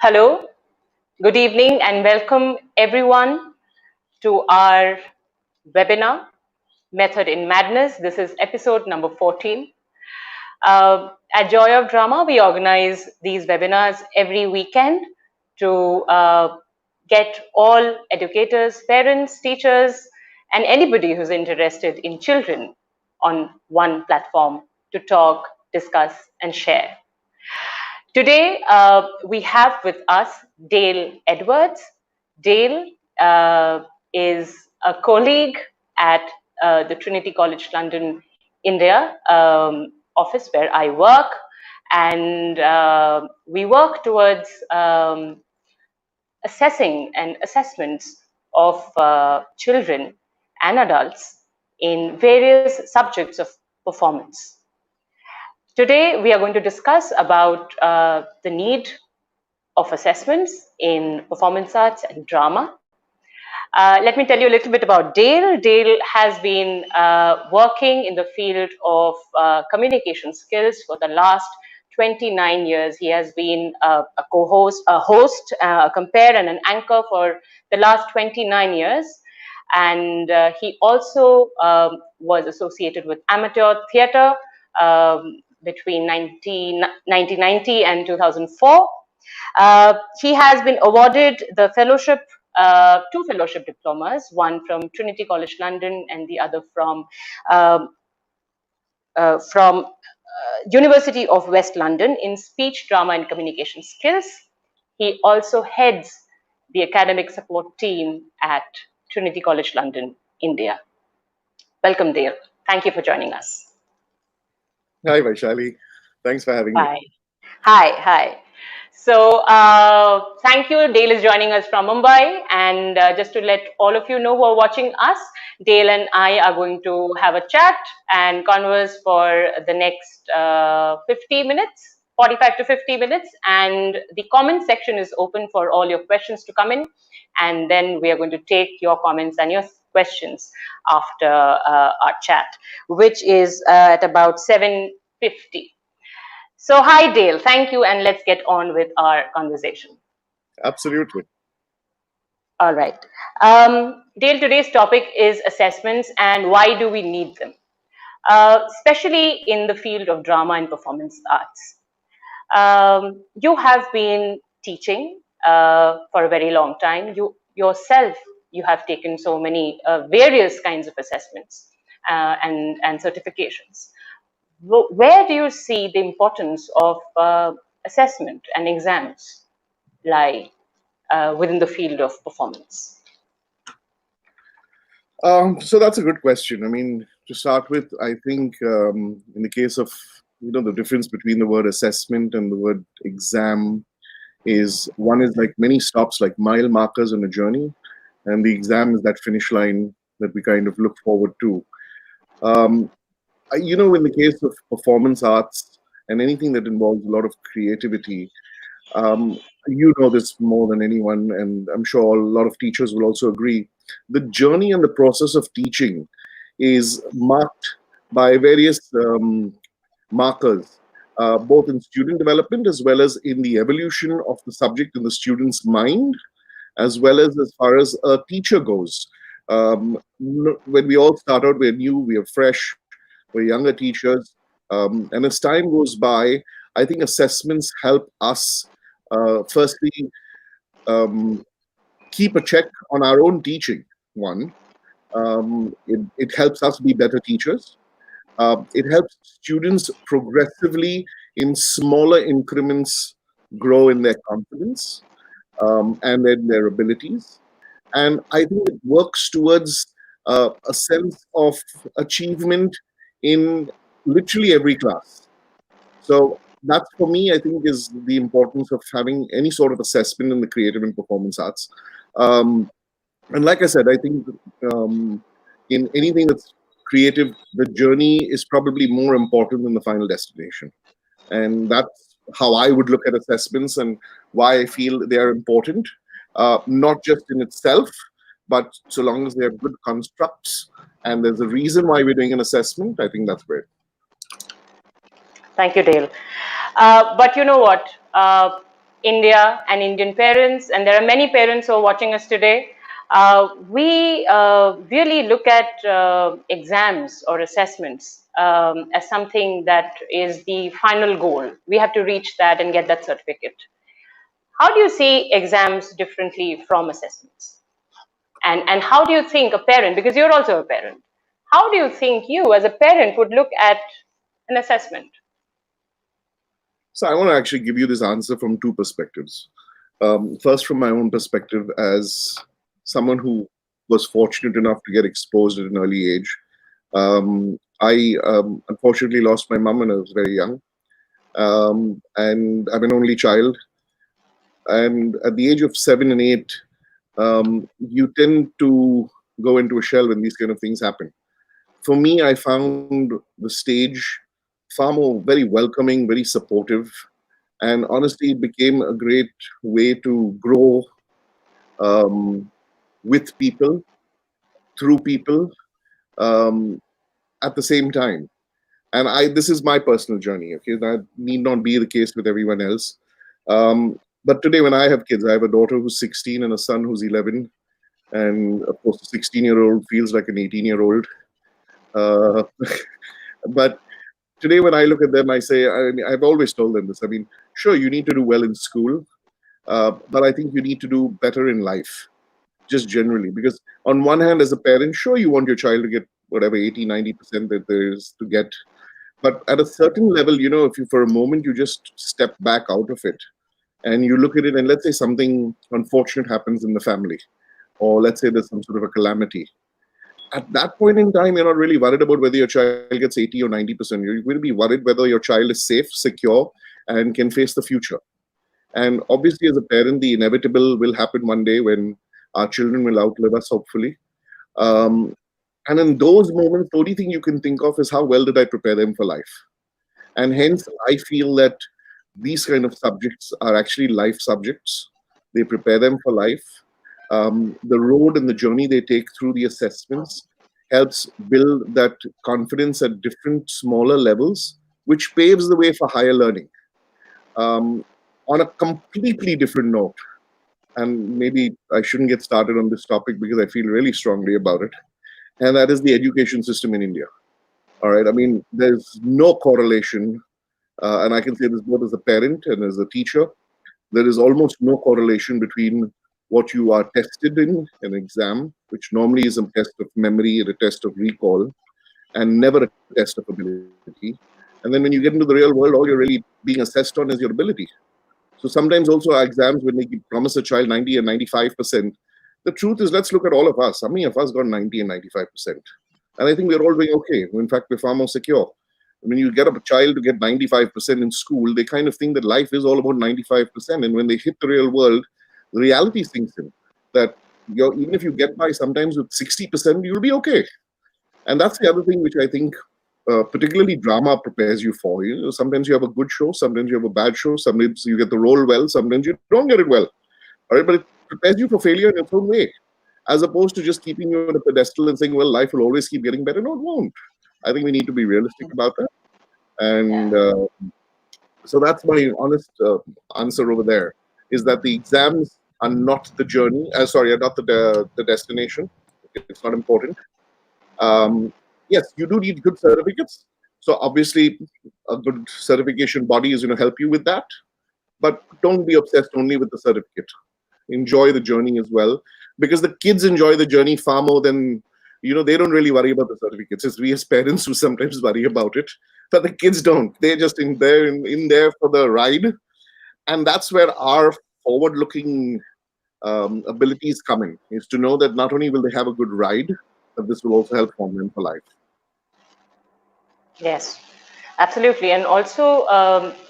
Hello, good evening, and welcome everyone to our webinar, Method in Madness. This is episode number 14. At Joy of Drama, we organize these webinars every weekend to get all educators, parents, teachers, and anybody who's interested in children on one platform to talk, discuss, and share. Today, we have with us Dale Edwards. Dale is a colleague at the Trinity College London, India office where I work. And we work towards assessing and assessments of children and adults in various subjects of performance. Today, we are going to discuss about the need of assessments in performance arts and drama. Let me tell you a little bit about Dale. Dale has been working in the field of communication skills for the last 29 years. He has been a co-host, a host, a compare, and an anchor for the last 29 years. And he also was associated with amateur theatre between 1990 and 2004. He has been awarded the fellowship, two fellowship diplomas, one from Trinity College London and the other from University of West London in speech, drama, and communication skills. He also heads the academic support team at Trinity College London, India. Welcome, Dale. Thank you for joining us. Hi, Vaishali. Thanks for having me. Hi. So thank you. Dale is joining us from Mumbai. And just to let all of you know who are watching us, Dale and I are going to have a chat and converse for the next 50 minutes, 45 to 50 minutes. And the comment section is open for all your questions to come in. And then we are going to take your comments and your questions after our chat, which is at about 7:50. So hi, Dale. Thank you. And let's get on with our conversation. Absolutely. All right. Dale, today's topic is assessments and why do we need them, especially in the field of drama and performance arts. You have been teaching for a very long time. You yourself, you have taken so many various kinds of assessments and certifications. Where do you see the importance of assessment and exams lie within the field of performance? So that's a good question. I mean, to start with, I think in the case of, the difference between the word assessment and the word exam is one is like many stops, like mile markers on a journey, and the exam is that finish line that we kind of look forward to. In the case of performance arts and anything that involves a lot of creativity, you know this more than anyone, and I'm sure a lot of teachers will also agree. The journey and the process of teaching is marked by various markers, both in student development as well as in the evolution of the subject in the student's mind, as well as far as a teacher goes. When we all start out, we're new, we're fresh, we're younger teachers, and as time goes by, I think assessments help us firstly keep a check on our own teaching. One, it helps us be better teachers. It helps students progressively in smaller increments grow in their confidence and in their abilities. And I think it works towards a sense of achievement in literally every class. So that's, for me, I think, is the importance of having any sort of assessment in the creative and performance arts. And like I said, I think in anything that's creative, the journey is probably more important than the final destination. And that's how I would look at assessments and why I feel they are important, not just in itself, but so long as they have good constructs and there's a reason why we're doing an assessment, I think that's great. Thank you, Dale. But you know what? India and Indian parents, and there are many parents who are watching us today, we really look at exams or assessments as something that is the final goal. We have to reach that and get that certificate. How do you see exams differently from assessments? And how do you think a parent, because you're also a parent, how do you think you as a parent would look at an assessment? So I want to actually give you this answer from two perspectives. First, from my own perspective as someone who was fortunate enough to get exposed at an early age. I unfortunately lost my mum when I was very young, and I'm an only child. And at the age of 7 and 8, you tend to go into a shell when these kind of things happen. For me, I found the stage far more very welcoming, very supportive, and honestly, it became a great way to grow um, with people, through people, um, at the same time. And this is my personal journey. Okay, that need not be the case with everyone else. But today, when I have kids, I have a daughter who's 16 and a son who's 11, and of course, a 16-year-old feels like an 18-year-old. Uh, but today, when I look at them, I say, I've always told them this. I mean, sure, you need to do well in school, but I think you need to do better in life, just generally. Because on one hand, as a parent, sure, you want your child to get whatever 80, 90% that there is to get. But at a certain level, if you for a moment you just step back out of it and you look at it, and let's say something unfortunate happens in the family, or let's say there's some sort of a calamity. At that point in time, you're not really worried about whether your child gets 80 or 90%. You're going to be worried whether your child is safe, secure, and can face the future. And obviously, as a parent, the inevitable will happen one day when our children will outlive us, hopefully. Um, and in those moments, the only thing you can think of is how well did I prepare them for life? And hence, I feel that these kind of subjects are actually life subjects. They prepare them for life. The road and the journey they take through the assessments helps build that confidence at different smaller levels, which paves the way for higher learning. On a completely different note, and maybe I shouldn't get started on this topic because I feel really strongly about it, and that is the education system in India. All right, I mean, there's no correlation, and I can say this both as a parent and as a teacher. There is almost no correlation between what you are tested in an exam, which normally is a test of memory and a test of recall, and never a test of ability. And then when you get into the real world, all you're really being assessed on is your ability. So sometimes also our exams, when they promise a child 90 and 95%, the truth is, let's look at all of us. How many of us got 90 and 95%? And I think we're all doing okay. In fact, we're far more secure. When you get a child to get 95% in school, they kind of think that life is all about 95%. And when they hit the real world, the reality sinks in that even if you get by sometimes with 60%, you'll be okay. And that's the other thing which I think particularly drama prepares you for. Sometimes you have a good show, sometimes you have a bad show, sometimes you get the role well, sometimes you don't get it well. All right, but it prepares you for failure in its own way, as opposed to just keeping you on a pedestal and saying, well, life will always keep getting better. No, it won't. I think we need to be realistic about that. And so that's my honest answer over there, is that the exams are not the journey, are not the destination. It's not important. Yes, you do need good certificates. So obviously, a good certification body is going to help you with that. But don't be obsessed only with the certificate. Enjoy the journey as well, because the kids enjoy the journey far more than they don't really worry about the certificates. It's we as parents who sometimes worry about it, but the kids don't. They're just in there for the ride, and that's where our forward-looking abilities come in. Is to know that not only will they have a good ride, but this will also help form them for life. Yes, absolutely. And also,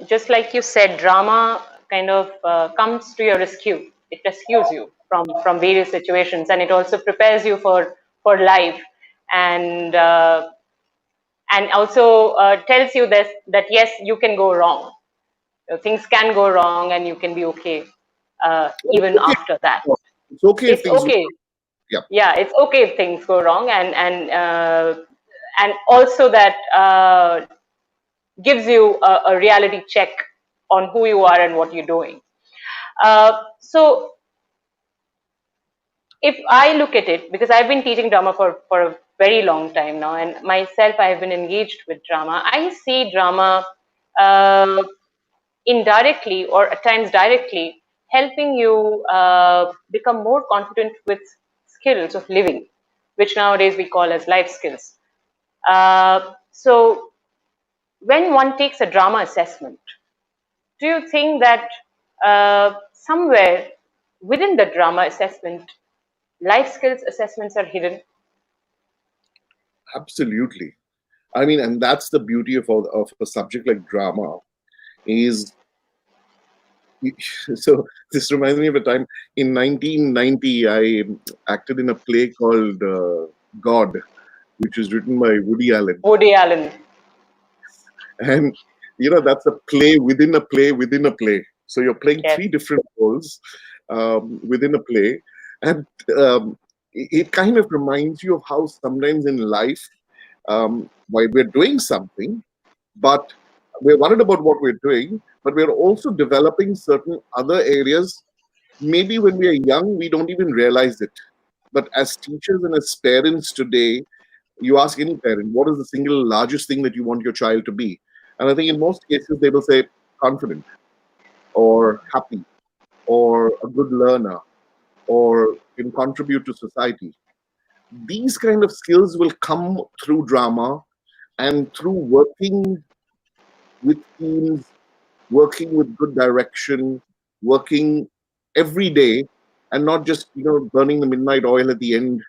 just like you said, drama kind of comes to your rescue. It rescues you from various situations, and it also prepares you for life, and also tells you that yes, you can go wrong. Things can go wrong, and you can be okay even Okay. after that. It's okay if It's things okay. Yeah. Yeah, it's okay if things go wrong, and also that gives you a reality check on who you are and what you're doing. So if I look at it, because I've been teaching drama for a very long time now, and myself, I have been engaged with drama, I see drama uh, indirectly or at times directly helping you become more confident with skills of living, which nowadays we call as life skills. So when one takes a drama assessment, do you think that somewhere within the drama assessment, life skills assessments are hidden? Absolutely. I mean, and that's the beauty of a subject like drama is so this reminds me of a time in 1990 I acted in a play called God, which was written by Woody Allen. Woody Allen. And that's a play within a play within a play. So you're playing Yes. three different roles within a play, and it kind of reminds you of how sometimes in life, while we're doing something, but we're worried about what we're doing, but we're also developing certain other areas. Maybe when we are young, we don't even realize it. But as teachers and as parents today, you ask any parent, what is the single largest thing that you want your child to be? And I think in most cases, they will say confident or happy or a good learner or can contribute to society. These kind of skills will come through drama and through working with teams, working with good direction, working every day, and not just burning the midnight oil at the end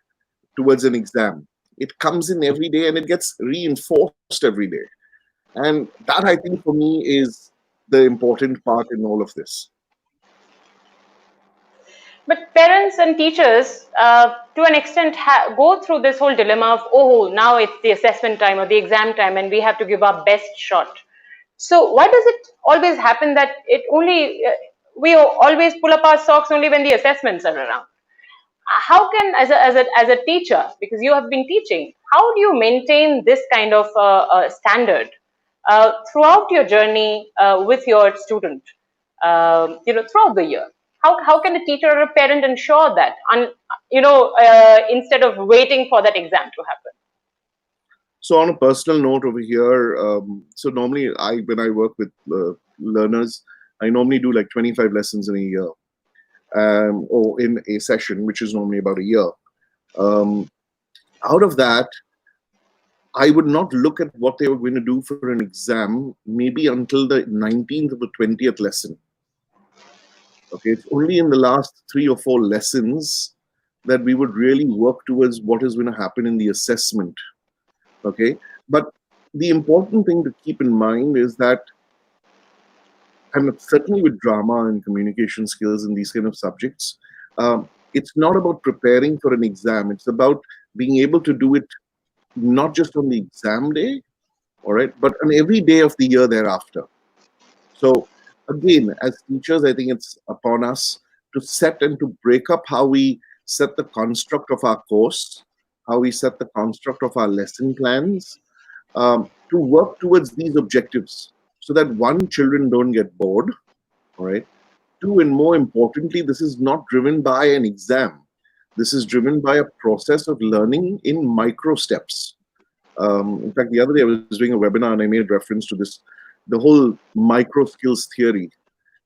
towards an exam. It comes in every day and it gets reinforced every day. And that, I think, for me, is the important part in all of this. But parents and teachers, to an extent, go through this whole dilemma of, oh, now it's the assessment time or the exam time, and we have to give our best shot. So why does it always happen that we always pull up our socks only when the assessments are around? How can, as a teacher, because you have been teaching, how do you maintain this kind of standard throughout your journey with your student, throughout the year? How can a teacher or a parent ensure that, instead of waiting for that exam to happen? So, on a personal note over here, so normally when I work with learners, I normally do like 25 lessons in a year, or in a session, which is normally about a year. Um, Out of that, I would not look at what they were going to do for an exam maybe until the 19th or the 20th lesson. Okay, it's only in the last 3 or 4 lessons that we would really work towards what is going to happen in the assessment. Okay, but the important thing to keep in mind is that, and certainly with drama and communication skills and these kind of subjects, it's not about preparing for an exam. It's about being able to do it not just on the exam day, all right, but on every day of the year thereafter. So again, as teachers, I think it's upon us to set and to break up how we set the construct of our course, how we set the construct of our lesson plans, to work towards these objectives so that one, children don't get bored, all right. Two, and more importantly, this is not driven by an exam. This is driven by a process of learning in micro steps. In fact, the other day I was doing a webinar and I made reference to this. The whole micro skills theory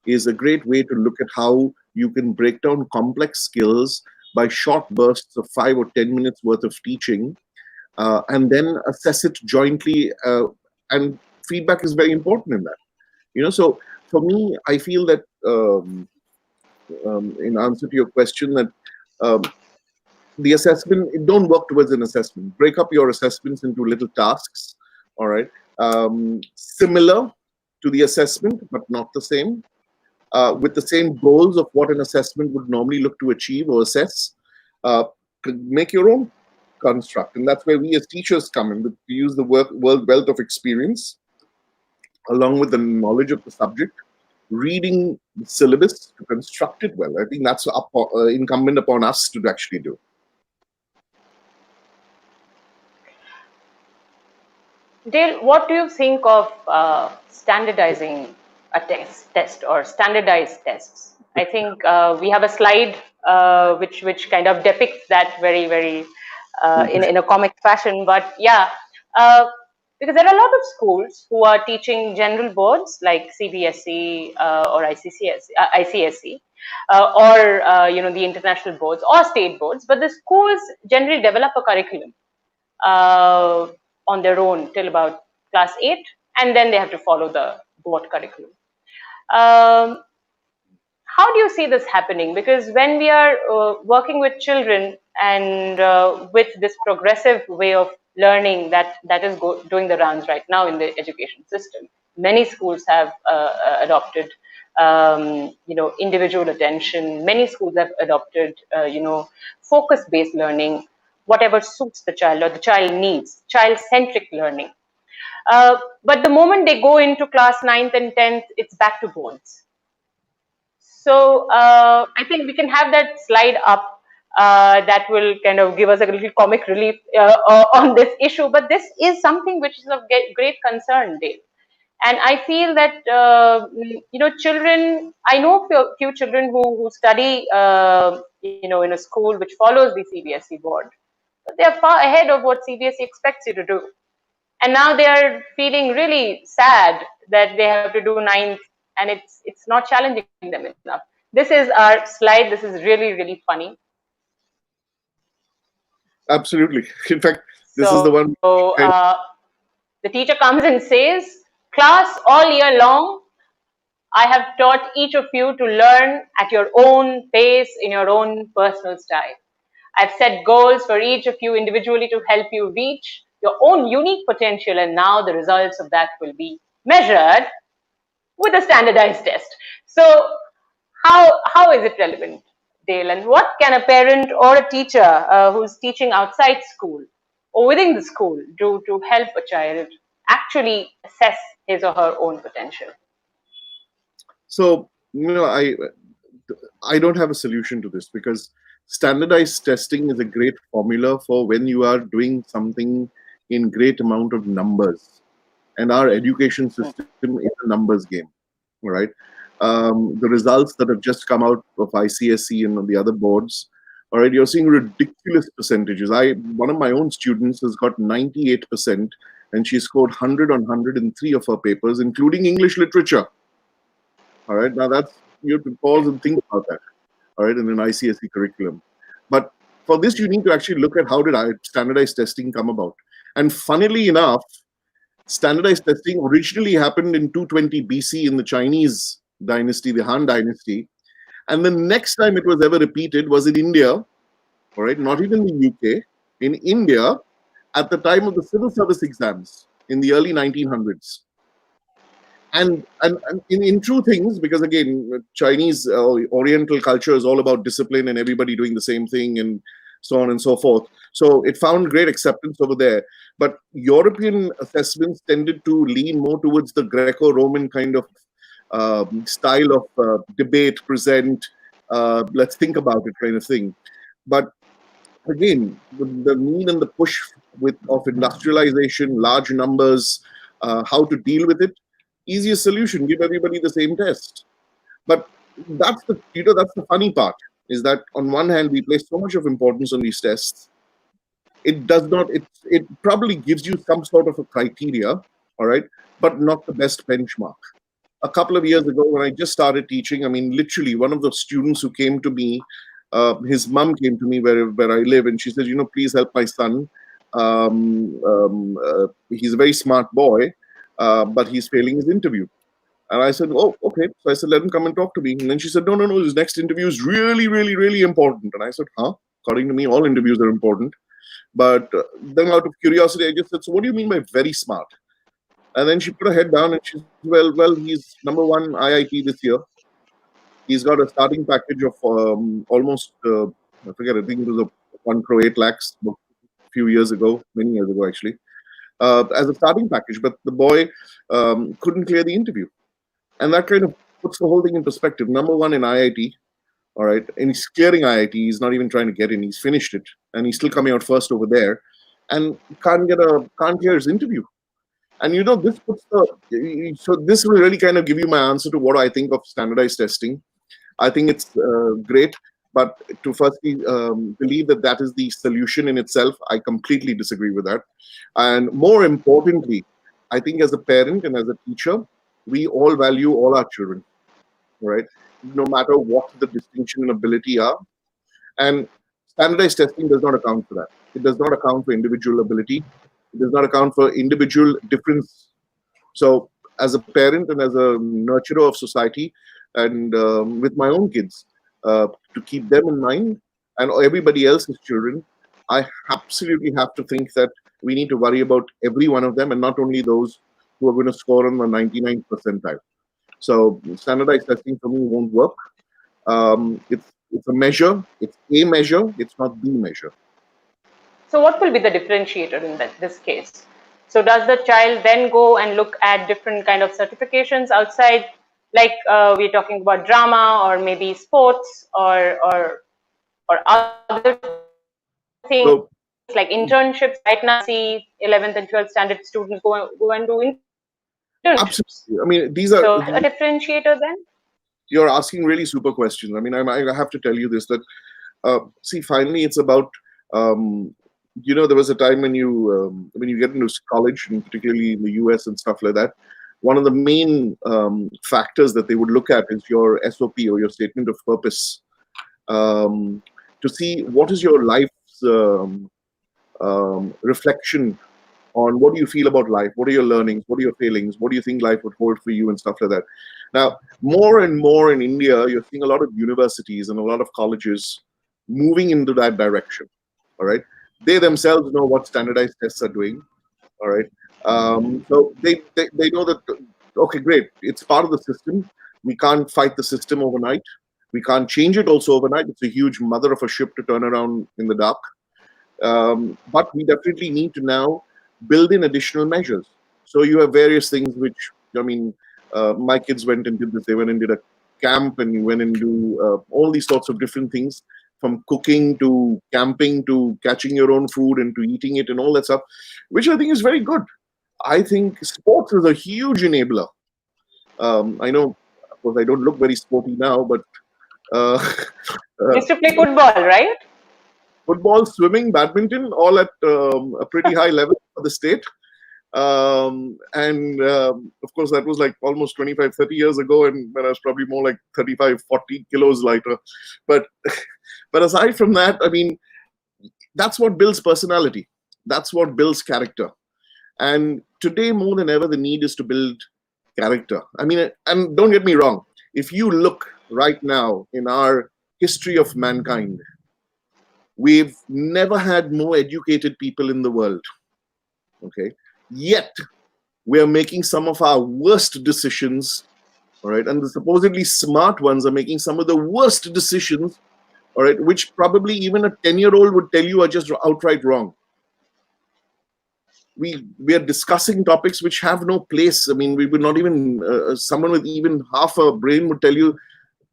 is a great way to look at how you can break down complex skills by short bursts of 5 or 10 minutes worth of teaching, and then assess it jointly. And feedback is very important in that. So for me, I feel that in answer to your question, that the assessment, don't work towards an assessment. Break up your assessments into little tasks, all right, similar to the assessment but not the same, with the same goals of what an assessment would normally look to achieve or assess. Make your own construct, and that's where we as teachers come in. We use the world wealth of experience along with the knowledge of the subject, reading the syllabus to construct it well. I think that's incumbent upon us to actually do. Dale, what do you think of standardizing a test or standardized tests? I think we have a slide which kind of depicts that very in a comic fashion. But yeah, uh, because there are a lot of schools who are teaching general boards like CBSE or ICSE, or the international boards or state boards. But the schools generally develop a curriculum uh, on their own till about class 8, and then they have to follow the board curriculum. Um, how do you see this happening? Because when we are working with children and with this progressive way of learning that is doing the rounds right now in the education system, many schools have adopted, individual attention. Many schools have adopted, focus-based learning, whatever suits the child or the child needs, child-centric learning. But the moment they go into class 9th and 10th, it's back to boards. So I think we can have that slide up that will kind of give us a little comic relief on this issue. But this is something which is of great concern, Dave. And I feel that children. I know few children who study in a school which follows the CBSE board. But they are far ahead of what CBSE expects you to do. And now they are feeling really sad that they have to do ninth, and it's not challenging them enough. This is our slide. This is really funny. Absolutely. In fact, this is the So one. the teacher comes and says, class, all year long, I have taught each of you to learn at your own pace, in your own personal style. I've set goals for each of you individually to help you reach your own unique potential, and now the results of that will be measured with a standardized test. So, how is it relevant, Dale? And what can a parent or a teacher who's teaching outside school or within the school do to help a child actually assess his or her own potential? So, I don't have a solution to this, because standardized testing is a great formula for when you are doing something in great amount of numbers. And our education system is a numbers game, right? The results that have just come out of ICSE and the other boards, all right, you're seeing ridiculous percentages. One of my own students has got 98%, and she scored 100 on 103 of her papers, including English literature. All right, now that's, you have to pause and think about that, all right, in an ICSE curriculum. But for this, you need to actually look at how did standardized testing come about. And funnily enough, standardized testing originally happened in 220 BC in the Chinese dynasty, the Han dynasty. And the next time it was ever repeated was in India, all right, not even the UK, in India at the time of the civil service exams in the early 1900s. And in true things, because again, Chinese Oriental culture is all about discipline and everybody doing the same thing and so on and so forth. So it found great acceptance over there. But European assessments tended to lean more towards the Greco-Roman kind of style of debate, present, let's think about it kind of thing. But again, the need and the push of industrialization, large numbers, how to deal with it, easiest solution, give everybody the same test. But that's the funny part, is that on one hand we place so much of importance on these tests. It does not, it probably gives you some sort of a criteria, all right, but not the best benchmark. A couple of years ago when I just started teaching, I mean, literally one of the students who came to me, his mom came to me where I live, and she said, please help my son. He's a very smart boy, but he's failing his interview. And I said, oh, okay. So I said, let him come and talk to me. And then she said, no, his next interview is really important. And I said, huh? According to me, all interviews are important. But then out of curiosity, I just said, so what do you mean by very smart? And then she put her head down and she said, well, he's number one IIT this year. He's got a starting package of almost, I forget, I think it was a 1 crore 8 lakhs a few years ago, many years ago actually, as a starting package. But the boy couldn't clear the interview. And that kind of puts the whole thing in perspective. Number one in IIT, all right, and he's clearing IIT. He's not even trying to get in. He's finished it, and he's still coming out first over there, and can't clear his interview. And this puts so this will really kind of give you my answer to what I think of standardized testing. I think it's great. But to firstly believe that that is the solution in itself, I completely disagree with that. And more importantly, I think as a parent and as a teacher, we all value all our children, right? No matter what the distinction and ability are. And standardized testing does not account for that. It does not account for individual ability. It does not account for individual difference. So, as a parent and as a nurturer of society, and with my own kids, to keep them in mind and everybody else's children, I absolutely have to think that we need to worry about every one of them and not only those who are going to score on the 99th percentile. So, standardized testing for me won't work. It's a measure. It's a measure. It's not the measure. So what will be the differentiator in this case? So does the child then go and look at different kind of certifications outside, like we're talking about drama or maybe sports or other things like So, internships? Right now, we see 11th and 12th standard students go and do internships. absolutely. I mean, these So are a differentiator then? you're asking really super questions. I mean, I have to tell you this that see, finally, it's about there was a time when you get into college, and particularly in the US and stuff like that. One of the main factors that they would look at is your SOP or your statement of purpose, to see what is your life's reflection on what do you feel about life, what are your learnings, what are your feelings, what do you think life would hold for you, and stuff like that. Now, more and more in India, you're seeing a lot of universities and a lot of colleges moving into that direction. All right, they themselves know what standardized tests are doing. All right, so they know that, okay, great, it's part of the system. We can't fight the system overnight. We can't change it also overnight. It's a huge mother of a ship to turn around in the dark. But we definitely need to now build in additional measures. So you have various things which, I mean, my kids went and did this. They went and did a camp and went and do all these sorts of different things, from cooking to camping to catching your own food and to eating it and all that stuff, which I think is very good. I think sports is a huge enabler. I know, of course, I don't look very sporty now, but uh, Used to play football, right? football, swimming, badminton, all at a pretty high level for the state. And of course, that was like almost 25, 30 years ago, and when I was probably more like 35, 40 kilos lighter. But but aside from that, I mean, that's what builds personality. That's what builds character. And today, more than ever, the need is to build character. I mean, and don't get me wrong, if you look right now in our history of mankind, we've never had more educated people in the world. Okay. Yet we are making some of our worst decisions. All right. And the supposedly smart ones are making some of the worst decisions. All right. Which probably even a 10-year-old would tell you are just outright wrong. We are discussing topics which have no place. I mean, we would not even, someone with even half a brain would tell you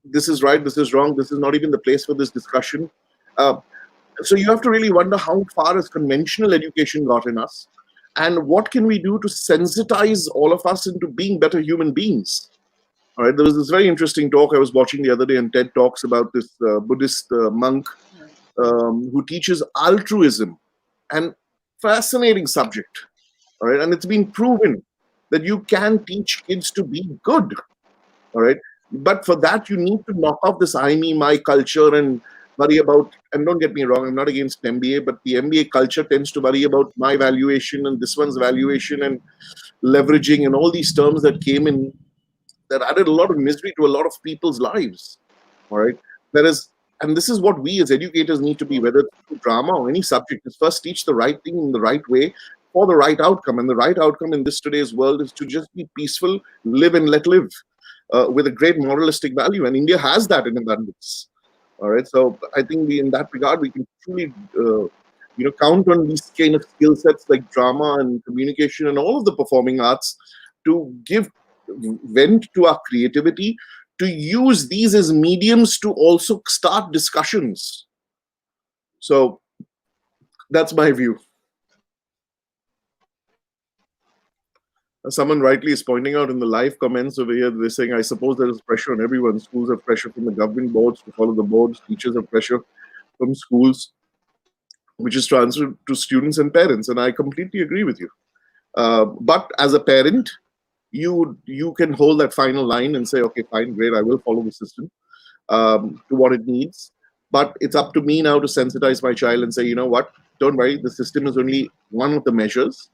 this is right, this is wrong, this is not even the place for this discussion. So you have to really wonder how far has conventional education gotten us, and what can we do to sensitize all of us into being better human beings. All right, there was this very interesting talk I was watching the other day on TED Talks about this Buddhist monk who teaches altruism, and fascinating subject. All right, and it's been proven that you can teach kids to be good. All right, but for that you need to knock off this I, me, my culture and worry about, and don't get me wrong, I'm not against MBA, but the MBA culture tends to worry about my valuation and this one's valuation and leveraging and all these terms that came in that added a lot of misery to a lot of people's lives. All right. Whereas, and this is what we as educators need to be, whether it's through drama or any subject, is first teach the right thing in the right way for the right outcome. And the right outcome in this today's world is to just be peaceful, live and let live with a great moralistic value. And India has that in abundance. All right. So I think in that regard, we can truly, count on these kind of skill sets like drama and communication and all of the performing arts to give vent to our creativity, to use these as mediums to also start discussions. So that's my view. Someone rightly is pointing out in the live comments over here, they're saying, I suppose there is pressure on everyone. Schools have pressure from the government boards to follow the boards. Teachers have pressure from schools, which is transferred to students and parents. And I completely agree with you. But as a parent, you can hold that final line and say, okay, fine, great, I will follow the system to what it needs. But it's up to me now to sensitize my child and say, you know what, don't worry, the system is only one of the measures.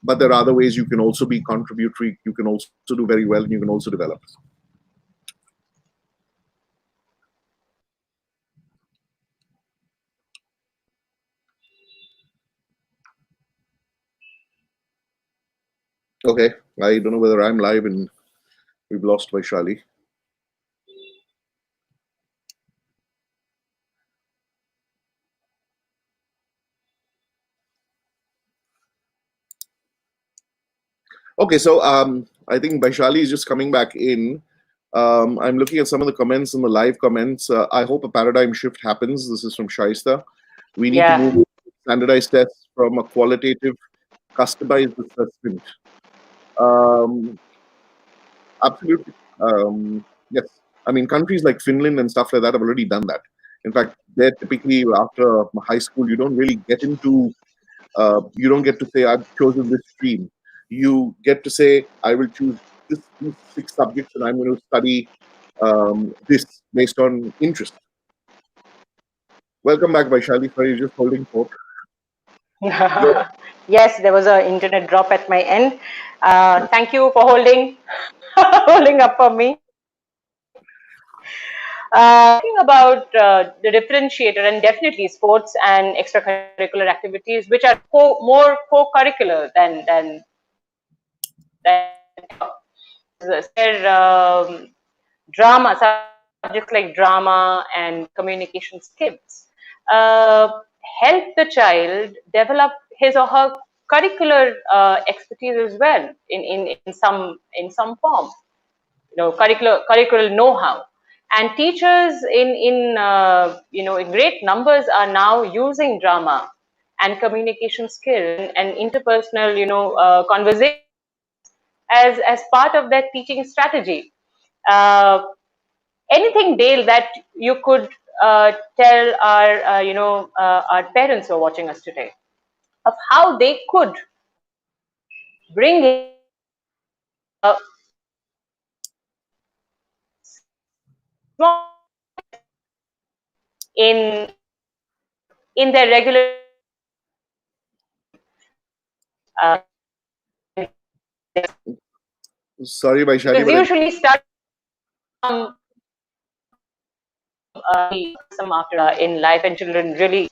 But there are other ways you can also be contributory, you can also do very well, and you can also develop. Okay, I don't know whether I'm live and we've lost Vaishali. Okay, so I think Vaishali is just coming back in. I'm looking at some of the comments in the live comments. I hope a paradigm shift happens. This is from Shaista. We need to Yeah. move standardized tests from a qualitative, customized assessment. Um, Absolutely. Yes. I mean, countries like Finland and stuff like that have already done that. In fact, they're typically after high school, you don't really get into, you don't get to say, I've chosen this stream. You get to say, I will choose these 6 subjects and I'm going to study this based on interest. Welcome back, Vaishali. Sorry, you're just holding forth. Yes, there was an internet drop at my end. Thank you for holding holding up for me. Talking about the differentiator, and definitely sports and extracurricular activities, which are more co-curricular than drama subjects like drama and communication skills help the child develop his or her curricular expertise as well in some form, curricular know-how. And teachers in great numbers are now using drama and communication skills and interpersonal conversation as part of their teaching strategy. uh, Anything, Dale, that you could tell our parents who are watching us today of how they could bring small in in their regular uh, Sorry, Vaishali, because but usually start some after in life, and children really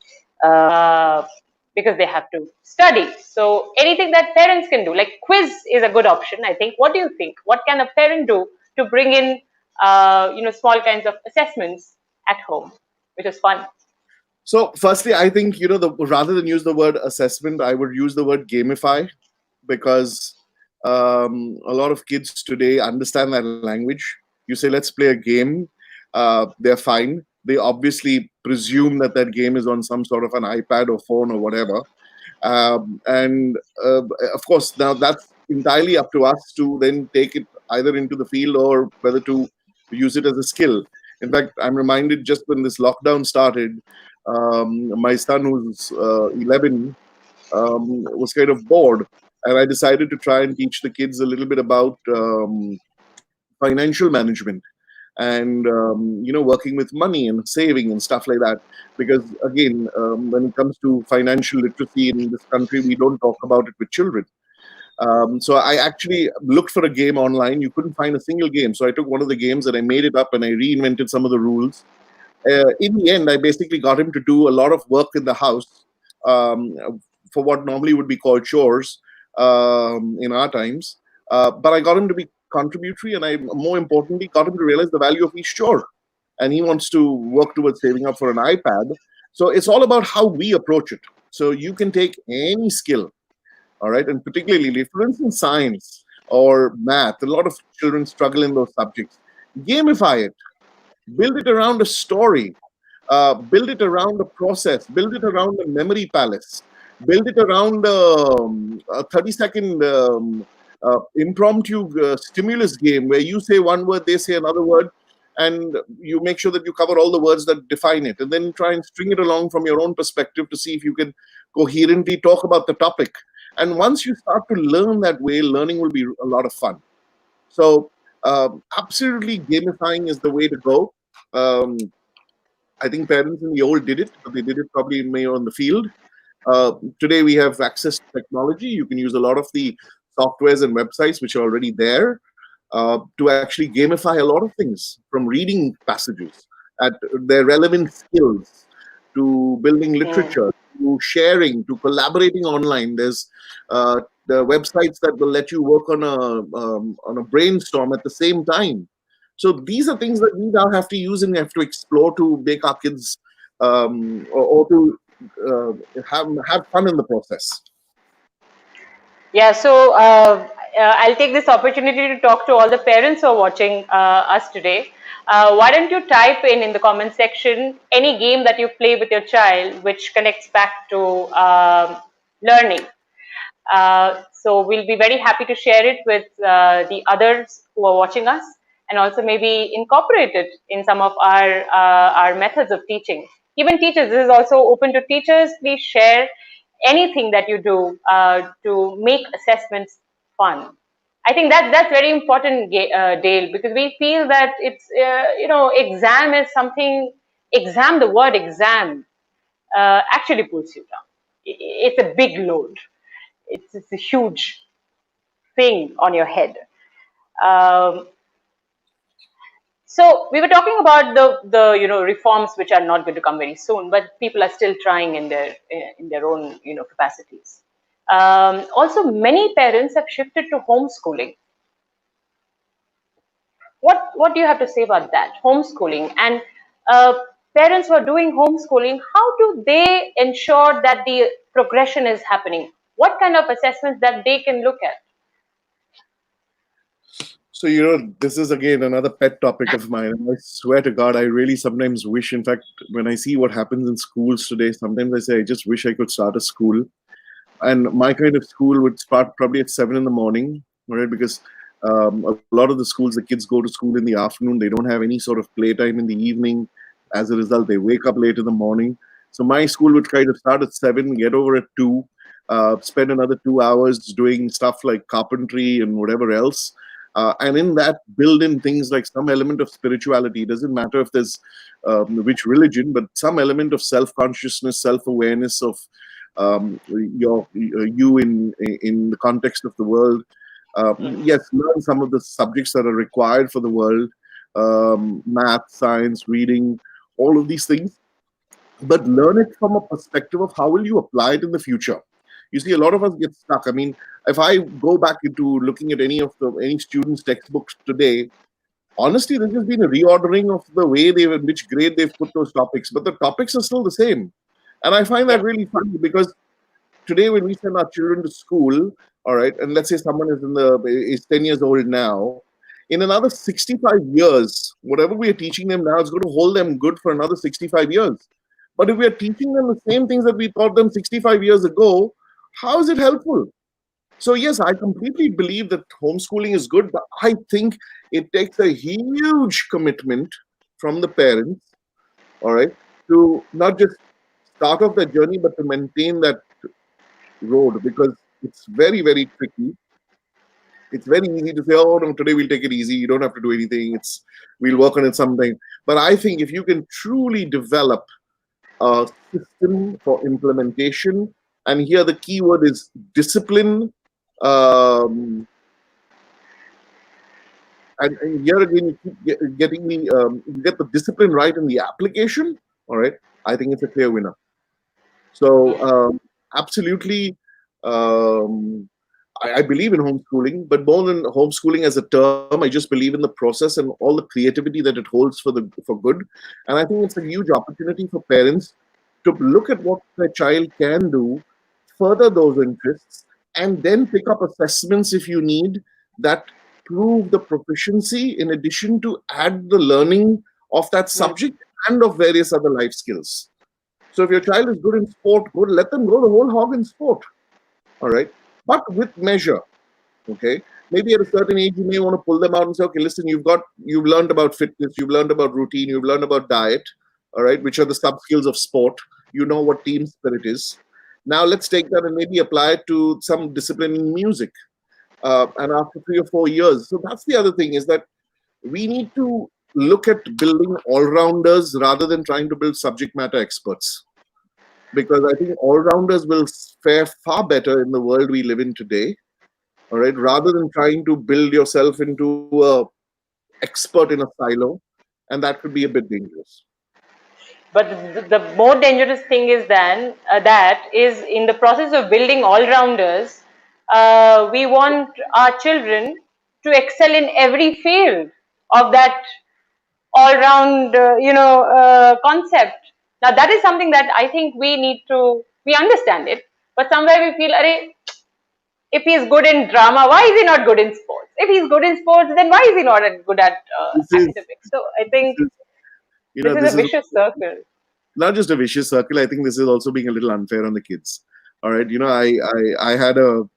because they have to study. So anything that parents can do, like quiz, is a good option, I think. What do you think? What can a parent do to bring in small kinds of assessments at home, which is fun? so firstly, I think, rather than use the word assessment, I would use the word gamify, because a lot of kids today understand that language. You say, let's play a game, they're fine. They obviously presume that that game is on some sort of an iPad or phone or whatever. And of course, now that's entirely up to us to then take it either into the field or whether to use it as a skill. In fact, I'm reminded just when this lockdown started, my son, who's 11, was kind of bored, and I decided to try and teach the kids a little bit about financial management and working with money and saving and stuff like that. Because again, when it comes to financial literacy in this country, we don't talk about it with children. So I actually looked for a game online. You couldn't find a single game, so I took one of the games and I made it up and I reinvented some of the rules. In the end, I basically got him to do a lot of work in the house, um, for what normally would be called chores in our times. But I got him to be contributory, and I, more importantly, got him to realize the value of each chore. And he wants to work towards saving up for an iPad. So it's all about how we approach it. So you can take any skill, all right, and particularly, for instance, science or math. A lot of children struggle in those subjects. Gamify it, build it around a story, build it around a process, build it around a memory palace, build it around a 30-second impromptu stimulus game where you say one word, they say another word, and you make sure that you cover all the words that define it, and then try and string it along from your own perspective to see if you can coherently talk about the topic. And once you start to learn that way, learning will be a lot of fun. So, absolutely, gamifying is the way to go. Um, I think parents in the old did it, but they did it probably maybe on the field. Today we have access to technology. You can use a lot of the softwares and websites which are already there to actually gamify a lot of things, from reading passages at their relevant skills to building Mm. literature to sharing to collaborating online. There's the websites that will let you work on a brainstorm at the same time. So these are things that we now have to use and have to explore to make our kids or to have fun in the process. Yeah, so I'll take this opportunity to talk to all the parents who are watching us today. Why don't you type in the comment section any game that you play with your child which connects back to learning. So we'll be very happy to share it with the others who are watching us, and also maybe incorporate it in some of our methods of teaching. Even teachers, this is also open to teachers. Please share anything that you do to make assessments fun. I think that's very important, Dale, because we feel that it's exam is something. Exam, the word exam, actually pulls you down. It's a big load. It's a huge thing on your head. Um, so we were talking about the reforms which are not going to come very soon, but people are still trying in their own capacities. Also, many parents have shifted to homeschooling. What do you have to say about that homeschooling, and parents who are doing homeschooling, how do they ensure that the progression is happening? What kind of assessments that they can look at? So, this is again another pet topic of mine. And I swear to God, I really sometimes wish, in fact, when I see what happens in schools today, sometimes I say, I just wish I could start a school. And my kind of school would start probably at 7 in the morning, right? Because a lot of the schools, the kids go to school in the afternoon. They don't have any sort of playtime in the evening. As a result, they wake up late in the morning. So my school would kind of start at 7, get over at 2, spend another 2 hours doing stuff like carpentry and whatever else. And in that, build in things like some element of spirituality. It doesn't matter if there's which religion, but some element of self-consciousness, self-awareness of you in the context of the world. Yes, learn some of the subjects that are required for the world, math, science, reading, all of these things, but learn it from a perspective of how will you apply it in the future. You see, a lot of us get stuck. I mean, if I go back into looking at any student's textbooks today, honestly, there's just been a reordering of the way in which grade they've put those topics, but the topics are still the same. And I find that Yep. really funny because today when we send our children to school, all right, and let's say someone is 10 years old now, in another 65 years, whatever we are teaching them now is going to hold them good for another 65 years. But if we are teaching them the same things that we taught them 65 years ago, how is it helpful? So yes, I completely believe that homeschooling is good, but I think it takes a huge commitment from the parents, all right, to not just start off that journey, but to maintain that road, because it's very, very tricky. It's very easy to say, "Oh no, today we'll take it easy. You don't have to do anything. We'll work on it sometime." But I think if you can truly develop a system for implementation, and here the key word is discipline. Um, and here again, you keep you get the discipline right in the application. All right, I think it's a clear winner. So absolutely, um, I believe in homeschooling, but more than homeschooling as a term, I just believe in the process and all the creativity that it holds for good. And I think it's a huge opportunity for parents to look at what their child can do, further those interests, and then pick up assessments if you need that prove the proficiency in addition to add the learning of that Mm. subject and of various other life skills. So if your child is good in sport, good, let them go the whole hog in sport. All right. But with measure. Okay, maybe at a certain age you may want to pull them out and say, okay, listen, you've learned about fitness, you've learned about routine, you've learned about diet, all right, which are the sub skills of sport. You know what team spirit is. Now let's take that and maybe apply it to some discipline in music. And after 3 or 4 years, so that's the other thing, is that we need to look at building all-rounders rather than trying to build subject matter experts, because I think all-rounders will fare far better in the world we live in today, all right, rather than trying to build yourself into a expert in a silo, and that could be a bit dangerous. But the more dangerous thing is then that is in the process of building all-rounders, we want our children to excel in every field of that all-round, concept. Now that is something that I think we understand it, but somewhere we feel, Arey, if he's good in drama, why is he not good in sports? If he's good in sports, then why is he not good at This is, academics? So I this think is, this is a this is vicious circle. not just a vicious circle. I think this is also being a little unfair on the kids. All right, I had a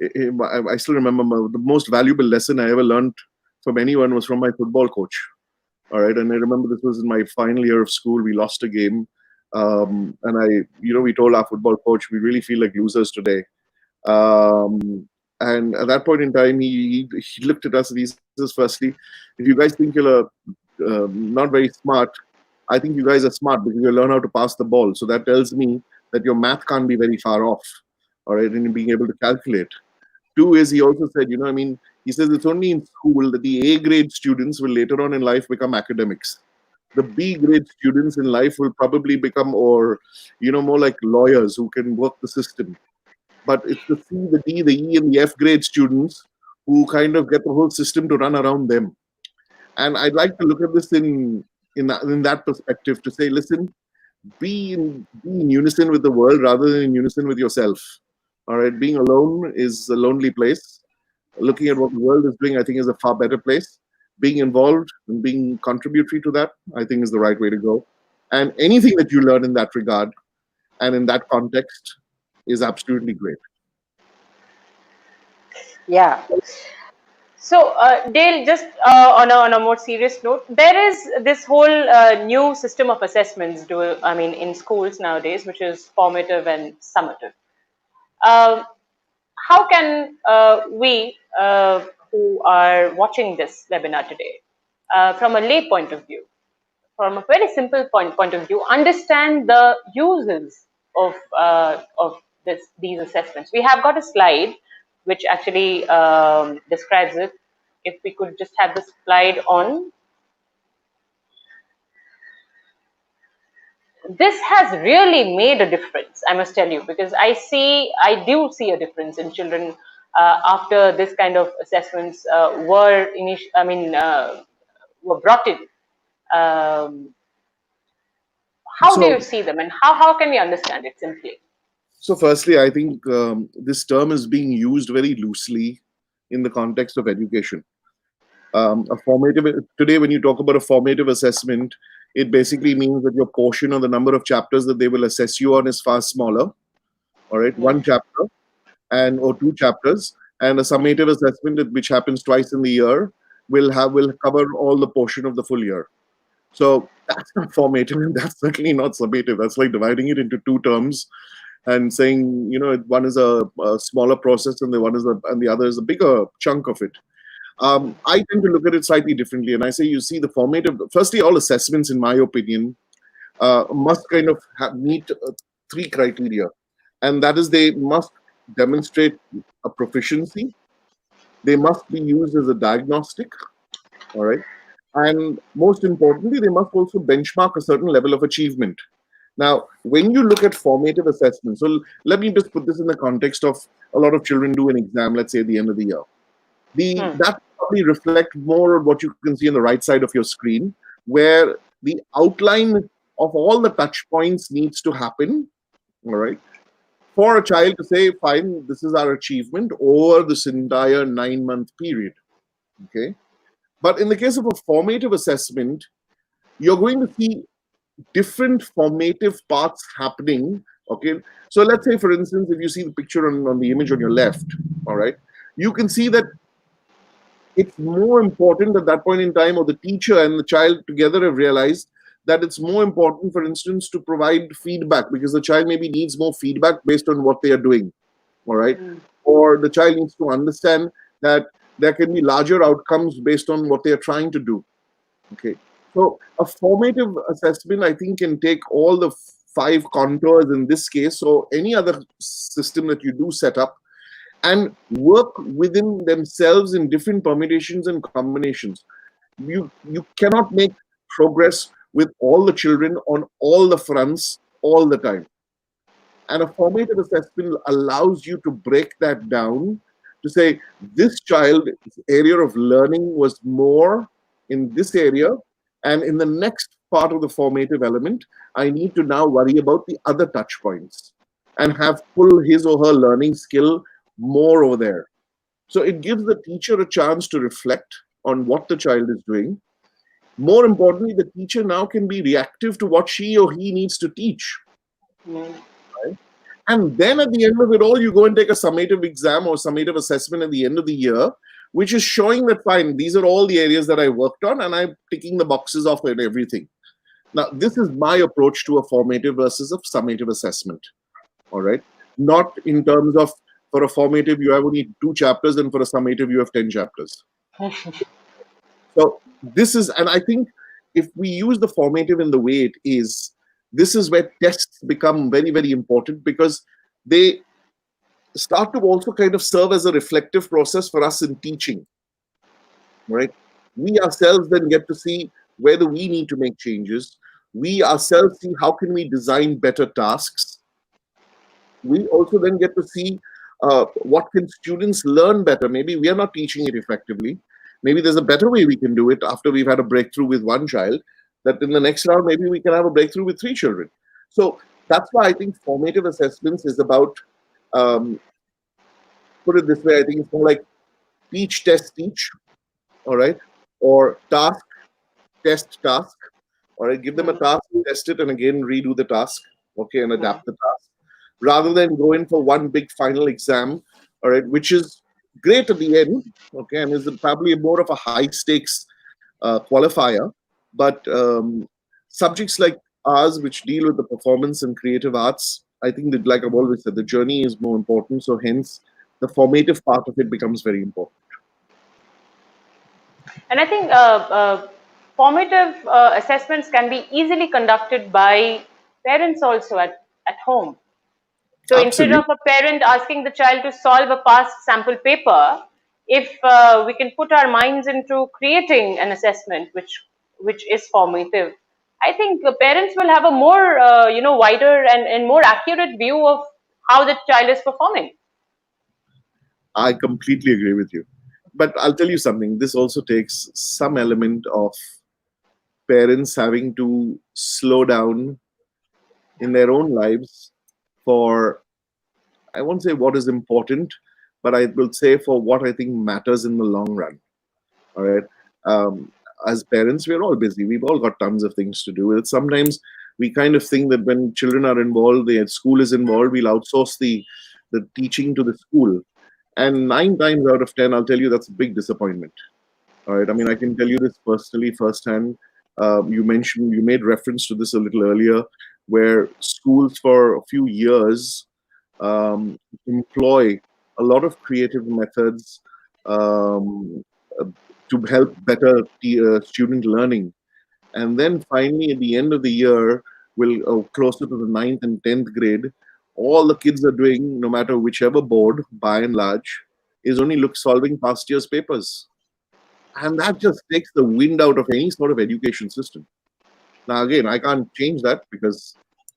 I still remember the most valuable lesson I ever learned from anyone was from my football coach. All right, and I remember this was in my final year of school. We lost a game, and we told our football coach we really feel like losers today. And at that point in time, he looked at us and he says, "Firstly, if you guys think you're not very smart, I think you guys are smart because you learn how to pass the ball. So that tells me that your math can't be very far off, all right, in being able to calculate." Two is he also said, he says it's only in school that the A grade students will later on in life become academics. The B grade students in life will probably become, or, more like lawyers who can work the system. But it's the C, the D, the E, and the F grade students who kind of get the whole system to run around them. And I'd like to look at this in that perspective to say, listen, be in unison with the world rather than in unison with yourself. All right, being alone is a lonely place. Looking at what the world is doing, I think, is a far better place. Being involved and being contributory to that, I think, is the right way to go. And anything that you learn in that regard and in that context is absolutely great. Yeah. So, Dale, just on a more serious note, there is this whole new system of assessments, in schools nowadays, which is formative and summative. Um, how can we who are watching this webinar today, from a lay point of view, from a very simple point of view, understand the uses of these assessments? We have got a slide which actually describes it. If we could just have the slide on. This has really made a difference, I must tell you, because I do see a difference in children after this kind of assessments were brought in. Um, how do you So, see them, and how can we understand it simply? so firstly, I think this term is being used very loosely in the context of education. A formative Today, when you talk about a formative assessment, it basically means that your portion or the number of chapters that they will assess you on is far smaller. All right, Yeah. one chapter or two chapters, and a summative assessment which happens twice in the year will cover all the portion of the full year. So that's not formative, and that's certainly not summative. That's like dividing it into two terms and saying, one is a smaller process and the other is a bigger chunk of it. I tend to look at it slightly differently, and I say, you see, the formative. Firstly, all assessments, in my opinion, must kind of meet three criteria, and that is they must demonstrate a proficiency, they must be used as a diagnostic, all right, and most importantly, they must also benchmark a certain level of achievement. Now, when you look at formative assessments, so let me just put this in the context of a lot of children do an exam, let's say at the end of the year. That probably reflect more on what you can see on the right side of your screen, where the outline of all the touch points needs to happen, all right, for a child to say, fine, this is our achievement over this entire 9-month period. Okay. But in the case of a formative assessment, you're going to see different formative parts happening. Okay. So let's say, for instance, if you see the picture on the image on your left, all right, you can see that it's more important at that point in time, or the teacher and the child together have realized that it's more important, for instance, to provide feedback, because the child maybe needs more feedback based on what they are doing. All right. Or the child needs to understand that there can be larger outcomes based on what they are trying to do. Okay. So a formative assessment, I think, can take all the five contours in this case, or any other system that you do set up, and work within themselves in different permutations and combinations. You cannot make progress with all the children on all the fronts all the time. And a formative assessment allows you to break that down to say, this child's area of learning was more in this area, and in the next part of the formative element, I need to now worry about the other touch points and have pull his or her learning skill more over there. So it gives the teacher a chance to reflect on what the child is doing. More importantly, the teacher now can be reactive to what she or he needs to teach. Right? And then at the end of it all, you go and take a summative exam or summative assessment at the end of the year, which is showing that, fine, these are all the areas that I worked on, and I'm ticking the boxes off and everything. Now, this is my approach to a formative versus a summative assessment. All right. Not in terms of, for a formative, you have only 2 chapters, and for a summative, you have 10 chapters. So this is, and I think if we use the formative in the way it is, this is where tests become very, very important, because they start to also kind of serve as a reflective process for us in teaching. Right? We ourselves then get to see whether we need to make changes. We ourselves see how can we design better tasks. We also then get to see what can students learn better. Maybe we are not teaching it effectively. Maybe there's a better way we can do it after we've had a breakthrough with one child, that in the next round, maybe we can have a breakthrough with 3 children. So that's why I think formative assessments is about, put it this way, I think it's more like teach, test, teach, all right? Or task, test, task, all right? Give them a task, test it, and again redo the task, okay, and adapt the task, rather than go in for one big final exam, all right, which is great at the end, okay, and is probably more of a high stakes qualifier. But subjects like ours, which deal with the performance and creative arts, I think that, like I've always said, the journey is more important. So hence, the formative part of it becomes very important. And I think formative assessments can be easily conducted by parents also at home. So instead Absolutely. of a parent asking the child to solve a past sample paper, if we can put our minds into creating an assessment which is formative, I think parents will have a more wider and more accurate view of how the child is performing. I completely agree with you. But I'll tell you something, this also takes some element of parents having to slow down in their own lives for, I won't say what is important, but I will say for what I think matters in the long run. All right. Um, as parents, we're all busy. We've all got tons of things to do. Sometimes we kind of think that when children are involved, the school is involved, we'll outsource the teaching to the school. And 9 times out of 10, I'll tell you that's a big disappointment. All right. I mean, I can tell you this personally, firsthand. You made reference to this a little earlier, where schools for a few years employ a lot of creative methods uh, to help better student learning. And then finally, at the end of the year, closer to the 9th and 10th grade, all the kids are doing, no matter whichever board, by and large, is only solving past year's papers. And that just takes the wind out of any sort of education system. Now, again, I can't change that because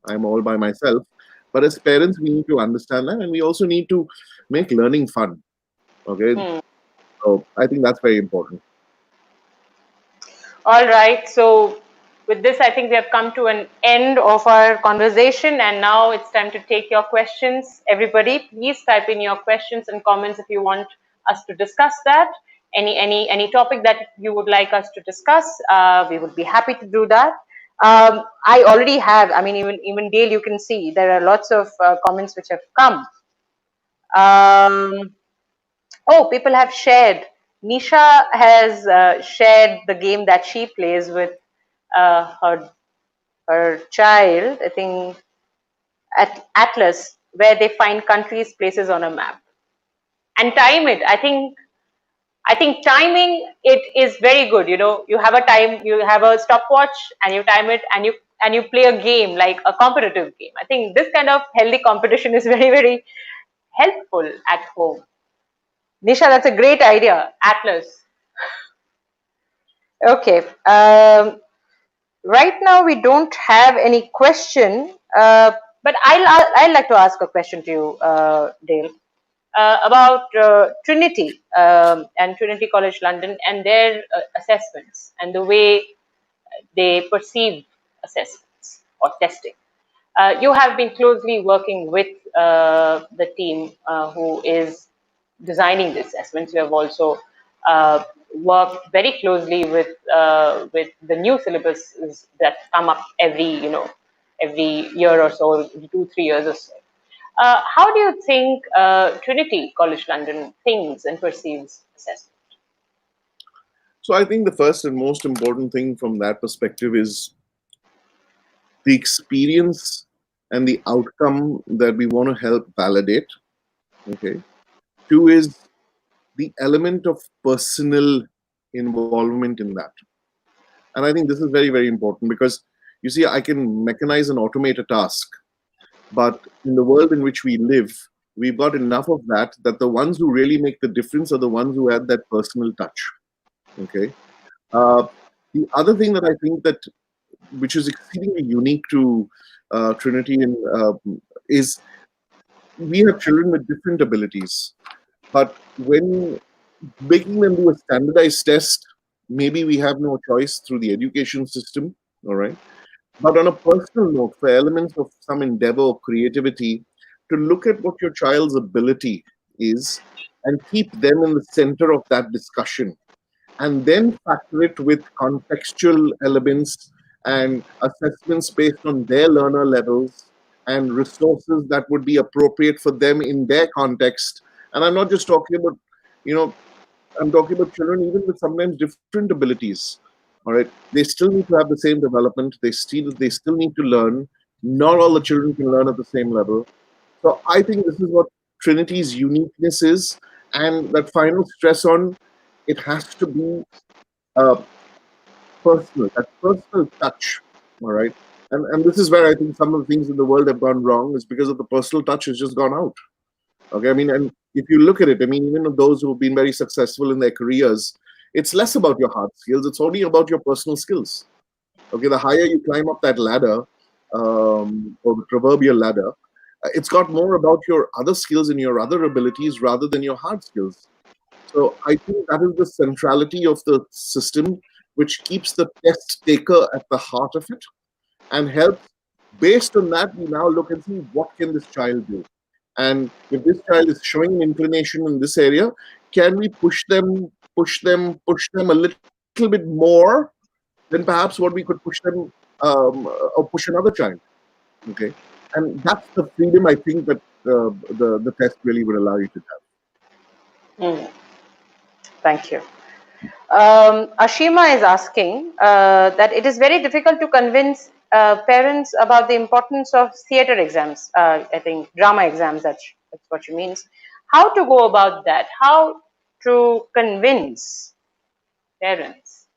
I'm all by myself. But as parents, we need to understand that, and we also need to make learning fun. Okay, so I think that's very important. All right. So, with this, I think we have come to an end of our conversation, and now it's time to take your questions. Everybody, please type in your questions and comments if you want us to discuss that. Any topic that you would like us to discuss, we would be happy to do that. I already have. I mean, even Dale, you can see there are lots of comments which have come. Um, Oh, people have shared. Nisha has shared the game that she plays with her child. I think at Atlas, where they find countries, places on a map and time it. I think timing it is very good. You know, you have a time, you have a stopwatch, and you time it, and you play a game like a competitive game. I think this kind of healthy competition is very helpful at home. Nisha, that's a great idea. Atlas. Okay. Right now we don't have any question, but I'd like to ask a question to you, Dale, about Trinity and Trinity College London and their assessments and the way they perceive assessments or testing. You have been closely working with the team who is designing the assessments. You have also worked very closely with the new syllabuses that come up every year or so, 2 3 years or so. How do you think Trinity College London thinks and perceives assessment? So I think the first and most important thing from that perspective is the experience and the outcome that we want to help validate. Okay. Two is the element of personal involvement in that. And I think this is very important because you see, I can mechanize and automate a task, but in the world in which we live, we've got enough of that the ones who really make the difference are the ones who add that personal touch. Okay. Uh, the other thing that I think that which is exceedingly unique to Trinity and is we have children with different abilities, but when making them do a standardized test, maybe we have no choice through the education system. All right. But on a personal note, for elements of some endeavor or creativity, to look at what your child's ability is and keep them in the center of that discussion, and then factor it with contextual elements and assessments based on their learner levels and resources that would be appropriate for them in their context. And I'm not just talking about, you know, I'm talking about children even with sometimes different abilities. All right, they still need to have the same development. They still need to learn. Not all the children can learn at the same level. So I think this is what Trinity's uniqueness is, and that final stress on it has to be uh, personal, that personal touch. All right, and this is where I think some of the things in the world have gone wrong is because of the personal touch has just gone out. Okay, I mean, and if you look at it, I mean, even of those who have been very successful in their careers, it's less about your hard skills, it's only about your personal skills. Okay, the higher you climb up that ladder, or the proverbial ladder, it's got more about your other skills and your other abilities rather than your hard skills. So I think that is the centrality of the system, which keeps the test taker at the heart of it and helps. Based on that, we now look and see what can this child do. And if this child is showing an inclination in this area, can we push them a little bit more than perhaps what we could push them, or push another child? Okay, and that's the freedom I think that the test really would allow you to have. Mm, thank you. Ashima is asking that it is very difficult to convince parents about the importance of theater exams. I think drama exams, that's what she means. How to go about that? How to convince parents?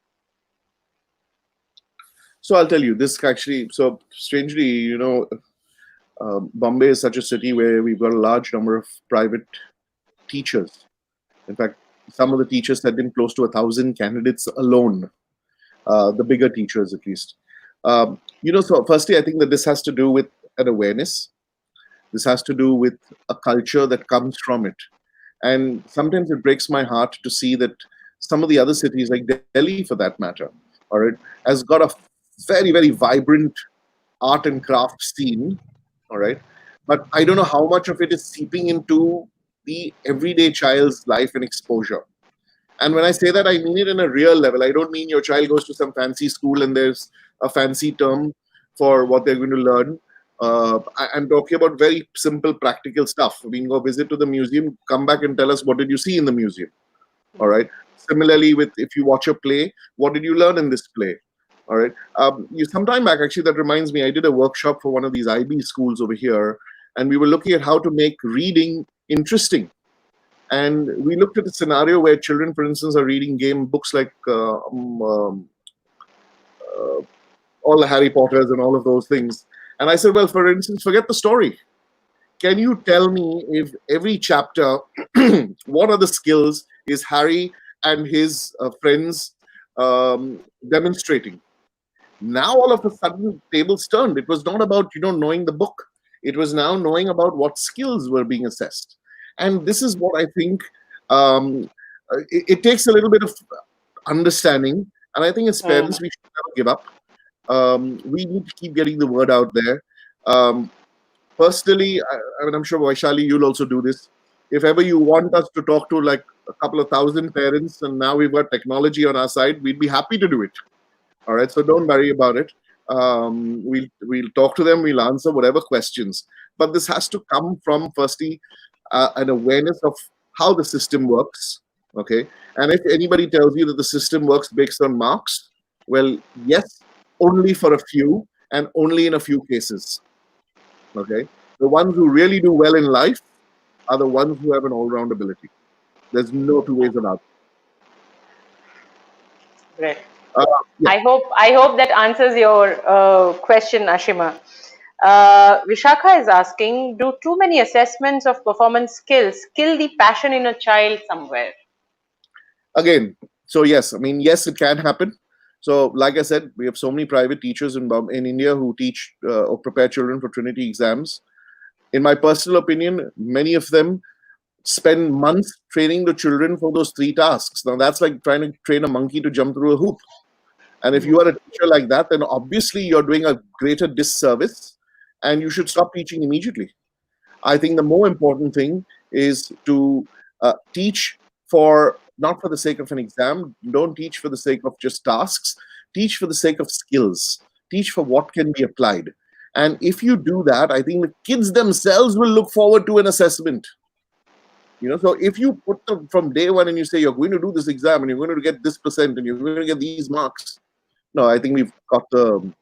So I'll tell you this actually. So strangely, Bombay is such a city where we've got a large number of private teachers. In fact, some of the teachers had been close to 1,000 candidates alone. The bigger teachers, at least. So firstly, I think that this has to do with an awareness. This has to do with a culture that comes from it. And sometimes it breaks my heart to see that some of the other cities, like Delhi for that matter, all right, has got a very vibrant art and craft scene, all right. But I don't know how much of it is seeping into the everyday child's life and exposure. And when I say that, I mean it in a real level. I don't mean your child goes to some fancy school and there's a fancy term for what they're going to learn. I'm talking about very simple, practical stuff. We can go visit to the museum, come back and tell us what did you see in the museum. All right. Similarly, with if you watch a play, what did you learn in this play? All right. Some time back, actually, that reminds me, I did a workshop for one of these IB schools over here, and we were looking at how to make reading interesting. And we looked at a scenario where children, for instance, are reading game books like all the Harry Potters and all of those things. And I said, well, for instance, forget the story. Can you tell me if every chapter, what are the skills is Harry and his friends demonstrating? Now, all of a sudden, tables turned. It was not about, knowing the book. It was now knowing about what skills were being assessed. And this is what I think it takes a little bit of understanding. And I think as parents, we should never give up. We need to keep getting the word out there. Personally, I mean, I'm sure Vaishali, you'll also do this. If ever you want us to talk to like a couple of thousand parents, and now we've got technology on our side, we'd be happy to do it. All right, so don't worry about it. We'll talk to them. We'll answer whatever questions. But this has to come from firstly an awareness of how the system works. Okay, and if anybody tells you that the system works based on marks, well, yes, only for a few and only in a few cases. Okay, the ones who really do well in life are the ones who have an all-round ability. There's no two ways about it. Great. Yeah. I hope that answers your question, Ashima. Vishakha is asking, do too many assessments of performance skills kill the passion in a child somewhere? Again, so yes, I mean, yes, it can happen. So, like I said, we have so many private teachers in India who teach or prepare children for Trinity exams. In my personal opinion, many of them spend months training the children for those 3 tasks. Now, that's like trying to train a monkey to jump through a hoop. And if you are a teacher like that, then obviously you're doing a greater disservice and you should stop teaching immediately. I think the more important thing is to teach for not for the sake of an exam. Don't teach for the sake of just tasks. Teach for the sake of skills. Teach for what can be applied. And if you do that, I think the kids themselves will look forward to an assessment. So if you put them from day one and you say you're going to do this exam and you're going to get this percent and you're going to get these marks, no, I think we've got the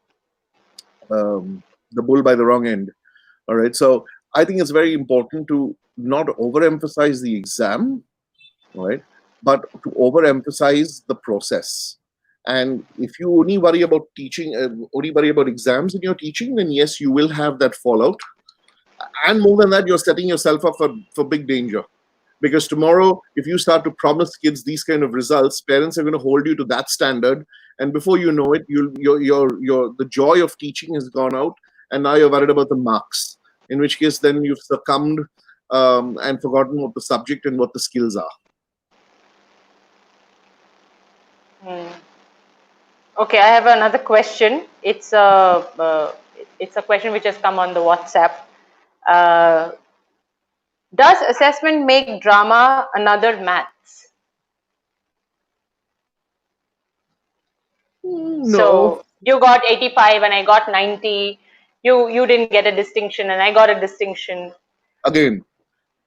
bull by the wrong end. All right. So I think it's very important to not overemphasize the exam, right, but to overemphasize the process. And if you only worry about teaching, only worry about exams in your teaching, then yes, you will have that fallout. And more than that, you're setting yourself up for big danger. Because tomorrow, if you start to promise kids these kind of results, parents are going to hold you to that standard. And before you know it, the joy of teaching has gone out, and now you're worried about the marks. In which case, then you've succumbed and forgotten what the subject and what the skills are. Okay, I have another question. It's a question which has come on the WhatsApp. Does assessment make drama another maths? No. So you got 85 and I got 90. You didn't get a distinction and I got a distinction. Again,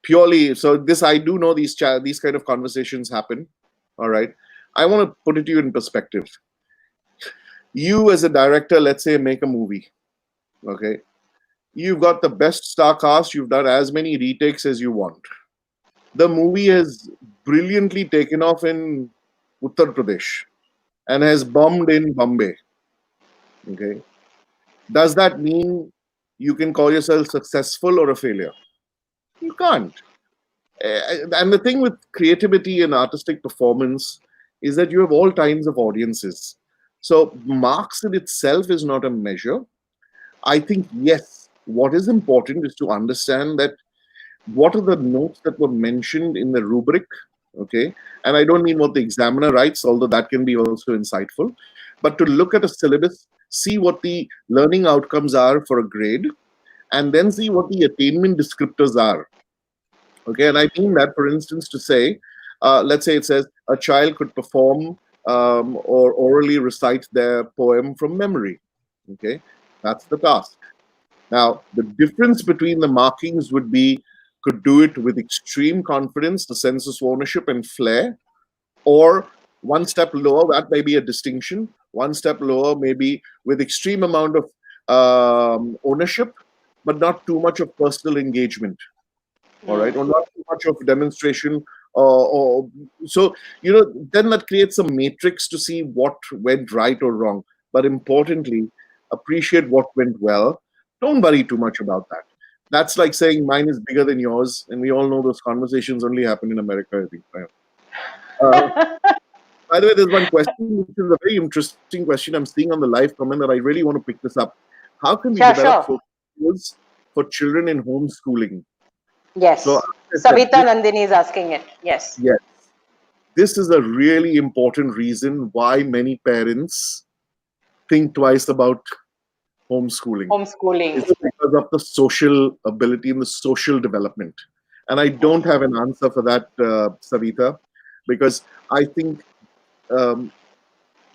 purely, so this, I do know these kind of conversations happen. All right. I want to put it to you in perspective. You as a director, let's say, make a movie. Okay. You've got the best star cast. You've done as many retakes as you want. The movie has brilliantly taken off in Uttar Pradesh and has bombed in Bombay. Okay. Does that mean you can call yourself successful or a failure? You can't. And the thing with creativity and artistic performance is that you have all kinds of audiences. So marks in itself is not a measure. I think, yes, what is important is to understand that what are the notes that were mentioned in the rubric, okay? And I don't mean what the examiner writes, although that can be also insightful, but to look at a syllabus, see what the learning outcomes are for a grade, and then see what the attainment descriptors are. Okay, and I mean that, for instance, to say, let's say it says a child could perform or orally recite their poem from memory. Okay, that's the task. Now, the difference between the markings would be could do it with extreme confidence, the sense of ownership and flair, or one step lower, that may be a distinction. One step lower, maybe with extreme amount of ownership, but not too much of personal engagement. All right, or not too much of demonstration. Or so then that creates a matrix to see what went right or wrong. But importantly, appreciate what went well. Don't worry too much about that. That's like saying mine is bigger than yours, and we all know those conversations only happen in America, I think. Uh, by the way, there's one question which is a very interesting question I'm seeing on the live comment that I really want to pick this up. How can we Sure, develop sure. social skills for children in homeschooling? So, Yes. as I said, Savita Nandini is asking it. Yes. yes, this is a really important reason why many parents think twice about homeschooling. Homeschooling. It's because of the social ability and the social development. And I don't have an answer for that, Savita, because I think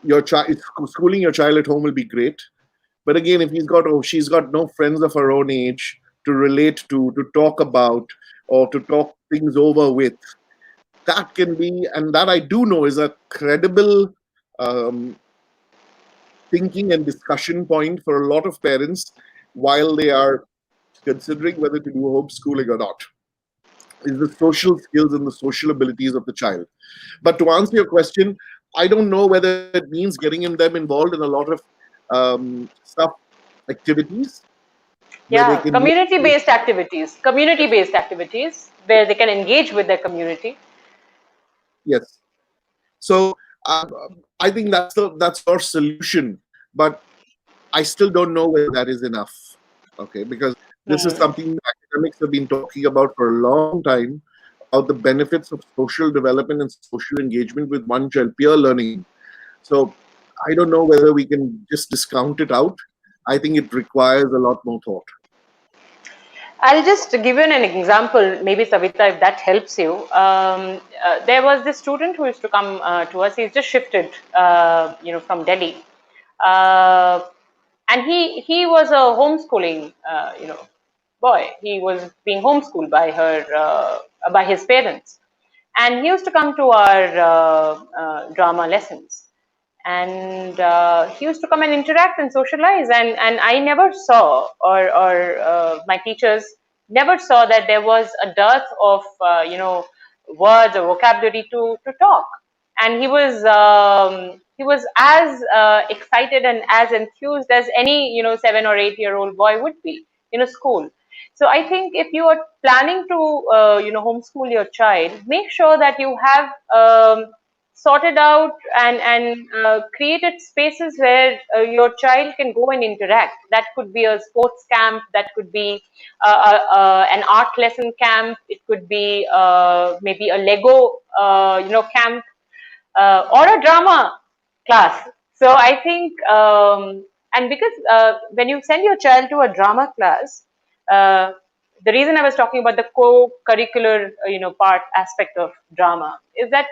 your child schooling your child at home will be great. But again, if she's got no friends of her own age to relate to talk about, or to talk things over with, that can be, and that I do know is a credible um, thinking and discussion point for a lot of parents while they are considering whether to do homeschooling or not, is the social skills and the social abilities of the child. But to answer your question, I don't know whether it means getting them involved in a lot of stuff, activities where they Yeah, can meet. community-based activities. Community-based activities where they can engage with their community. Yes. So I think that's your solution, but I still don't know whether that is enough. Okay, because this is something academics have been talking about for a long time, about the benefits of social development and social engagement with one child, peer learning. So I don't know whether we can just discount it out. I think it requires a lot more thought. I'll just give you an example, maybe Savita, if that helps you. There was this student who used to come to us. He's just shifted, from Delhi, uh, and he was a homeschooling, boy. He was being homeschooled by his parents, and he used to come to our drama lessons, and he used to come and interact and socialize, and I never saw, or my teachers never saw that there was a dearth of words or vocabulary to talk, and he was as excited and as enthused as any 7 or 8 year old boy would be in a school. So I think if you are planning to homeschool your child, make sure that you have sorted out and created spaces where your child can go and interact. That could be a sports camp, that could be an art lesson camp, it could be maybe a Lego camp, or a drama class. So I think, and because when you send your child to a drama class, uh, the reason I was talking about the co-curricular, part aspect of drama is that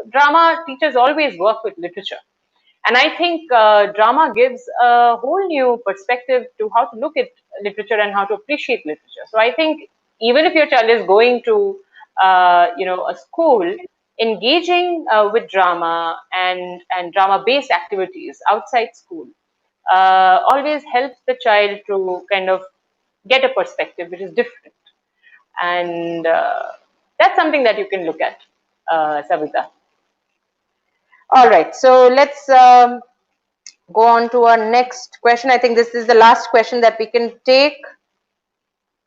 drama teachers always work with literature. And I think drama gives a whole new perspective to how to look at literature and how to appreciate literature. So I think even if your child is going to, a school, engaging with drama and drama-based activities outside school always helps the child to kind of get a perspective which is different, and that's something that you can look at, Savita. All right, so let's go on to our next question. I think this is the last question that we can take.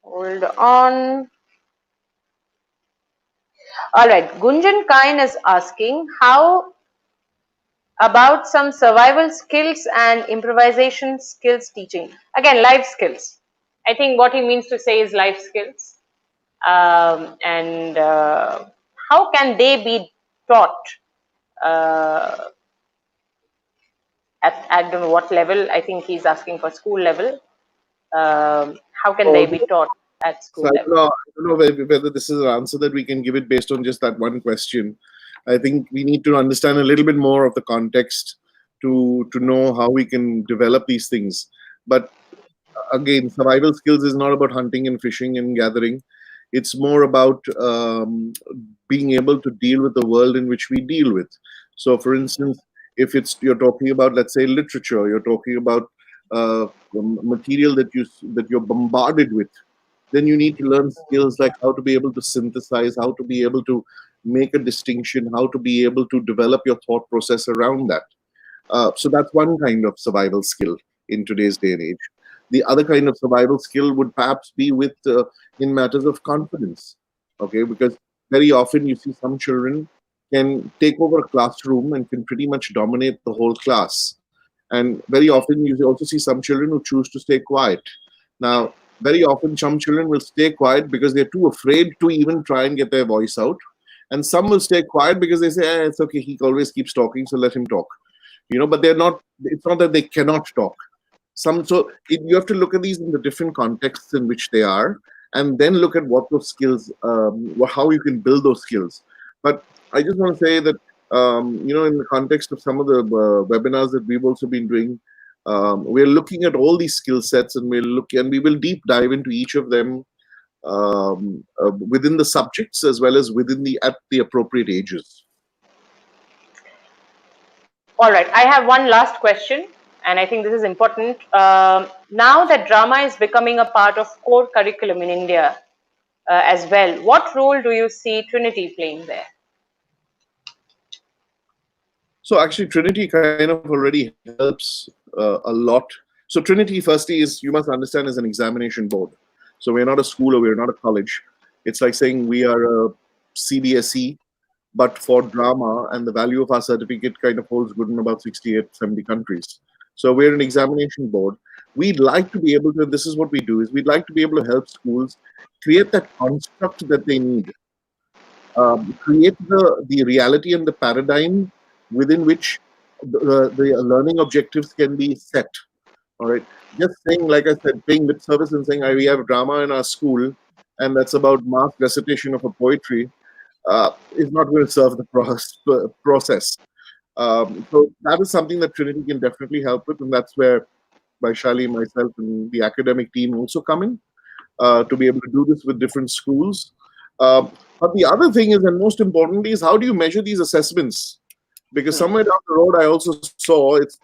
Hold on. All right, Gunjan Kain is asking, how about some survival skills and improvisation skills teaching? Again, life skills. I think what he means to say is life skills. And how can they be taught? Uh, at I don't know what level. I think he's asking for school level. How can they So, be taught at so school level? I don't know whether this is an answer that we can give it based on just that one question. I think we need to understand a little bit more of the context to know how we can develop these things. But again, survival skills is not about hunting and fishing and gathering. It's more about being able to deal with the world in which we deal with. So, for instance, if it's you're talking about, let's say, literature, you're talking about material that you're bombarded with, then you need to learn skills like how to be able to synthesize, how to be able to make a distinction, how to be able to develop your thought process around that. So that's one kind of survival skill in today's day and age. The other kind of survival skill would perhaps be with in matters of confidence. Okay, because very often you see some children can take over a classroom and can pretty much dominate the whole class. And very often you also see some children who choose to stay quiet. Now, very often some children will stay quiet because they're too afraid to even try and get their voice out. And some will stay quiet because they say, it's okay, he always keeps talking, so let him talk. But they're not, it's not that they cannot talk. You have to look at these in the different contexts in which they are, and then look at what those skills, how you can build those skills. But I just want to say that, in the context of some of the webinars that we've also been doing, we're looking at all these skill sets, and we will deep dive into each of them within the subjects as well as at the appropriate ages. All right, I have one last question, and I think this is important. Now that drama is becoming a part of core curriculum in India as well, what role do you see Trinity playing there? So actually, Trinity kind of already helps a lot. So Trinity, firstly, you must understand, is an examination board. So we're not a school or we're not a college. It's like saying we are a CBSE, but for drama, and the value of our certificate kind of holds good in about 68, 70 countries. So we're an examination board. We'd like to be able to, this is what we do, is we'd like to be able to help schools create that construct that they need. Create the reality and the paradigm within which the learning objectives can be set. All right. Just saying, like I said, paying lip service and saying, we have drama in our school, and that's about mass recitation of a poetry, is not going to serve the process. So that is something that Trinity can definitely help with, and that's where Vaishali, myself, and the academic team also come in to be able to do this with different schools. But the other thing is, and most importantly, is how do you measure these assessments? Because somewhere down the road, I also saw it's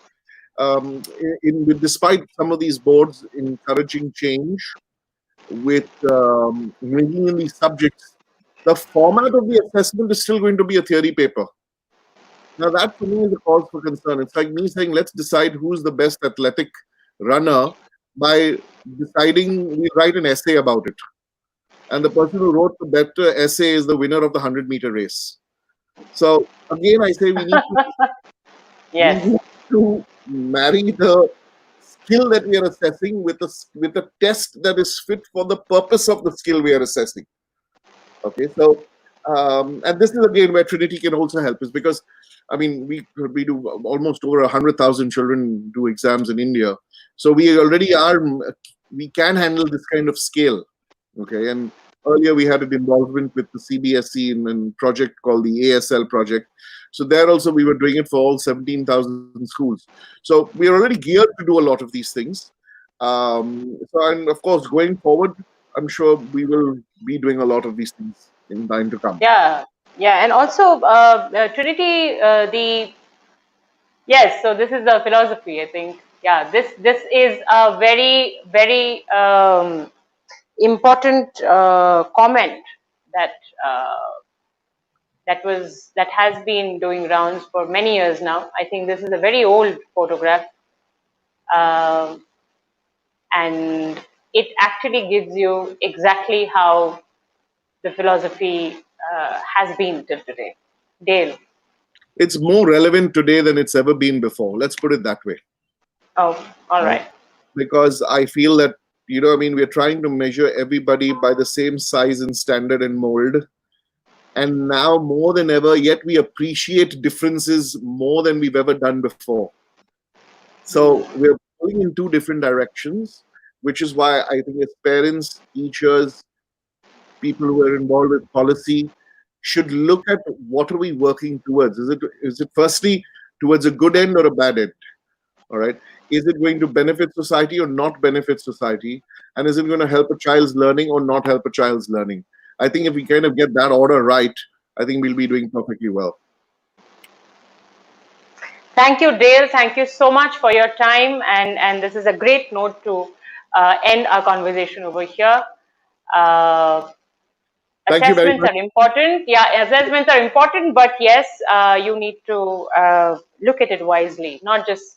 despite some of these boards encouraging change with bringing in these subjects, the format of the assessment is still going to be a theory paper. Now that to me is a cause for concern. It's like me saying, let's decide who's the best athletic runner by deciding we write an essay about it. And the person who wrote the better essay is the winner of the 100-meter race. So again, I say we need to marry the skill that we are assessing with a test that is fit for the purpose of the skill we are assessing. Okay, so and this is again where Trinity can also help, is because we do almost over 100,000 children do exams in India, so we can handle this kind of scale. Okay, and earlier we had an involvement with the CBSE in a project called the ASL project. So there also we were doing it for all 17,000 schools. So we are already geared to do a lot of these things. And of course, going forward, I'm sure we will be doing a lot of these things in time to come. Yeah, and also Trinity, yes. So this is the philosophy, I think. Yeah, this is a very, very important comment that that has been doing rounds for many years now. I think this is a very old photograph, and it actually gives you exactly how the philosophy has been till today. Dale. It's more relevant today than it's ever been before. Let's put it that way. Oh, all right. Because I feel that, we're trying to measure everybody by the same size and standard and mold. And now more than ever, yet we appreciate differences more than we've ever done before. So we're going in two different directions, which is why I think as parents, teachers, people who are involved with policy should look at what are we working towards. Is it firstly towards a good end or a bad end? All right. Is it going to benefit society or not benefit society? And is it going to help a child's learning or not help a child's learning? I think if we kind of get that order right, I think we'll be doing perfectly well. Thank you, Dale. Thank you so much for your time. And this is a great note to end our conversation over here. Uh, Thank you very Assessments much. are important. Yeah, assessments are important, but yes, you need to look at it wisely, not just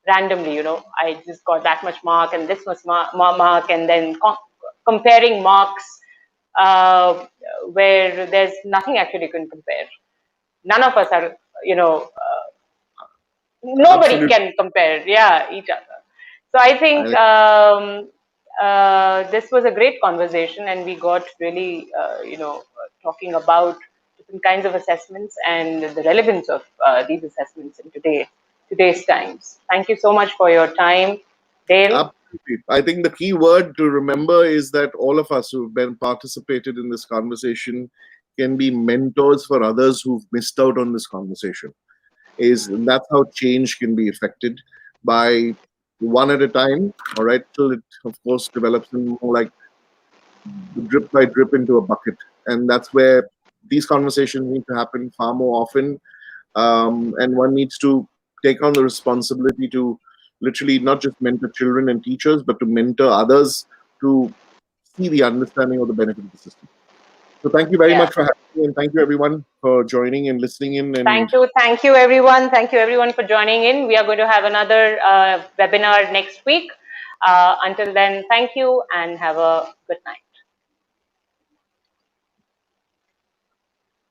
randomly. I just got that much mark and this much mark, and then comparing marks uh, where there's nothing actually you can compare. None of us are, nobody Absolutely. can compare, yeah, each other. So I think I, this was a great conversation, and we got really talking about different kinds of assessments and the relevance of these assessments in today's times. Thank you so much for your time, Dale. Absolutely. I think the key word to remember is that all of us who've been participated in this conversation can be mentors for others who've missed out on this conversation. And that's how change can be effected by one at a time, all right, till it of course develops in more like drip by drip into a bucket. And that's where these conversations need to happen far more often. And one needs to take on the responsibility to literally not just mentor children and teachers, but to mentor others to see the understanding of the benefit of the system. So thank you very Yeah. much for having me, and thank you everyone for joining and listening in. And Thank you, everyone. Thank you, everyone, for joining in. We are going to have another webinar next week. Until then, thank you and have a good night.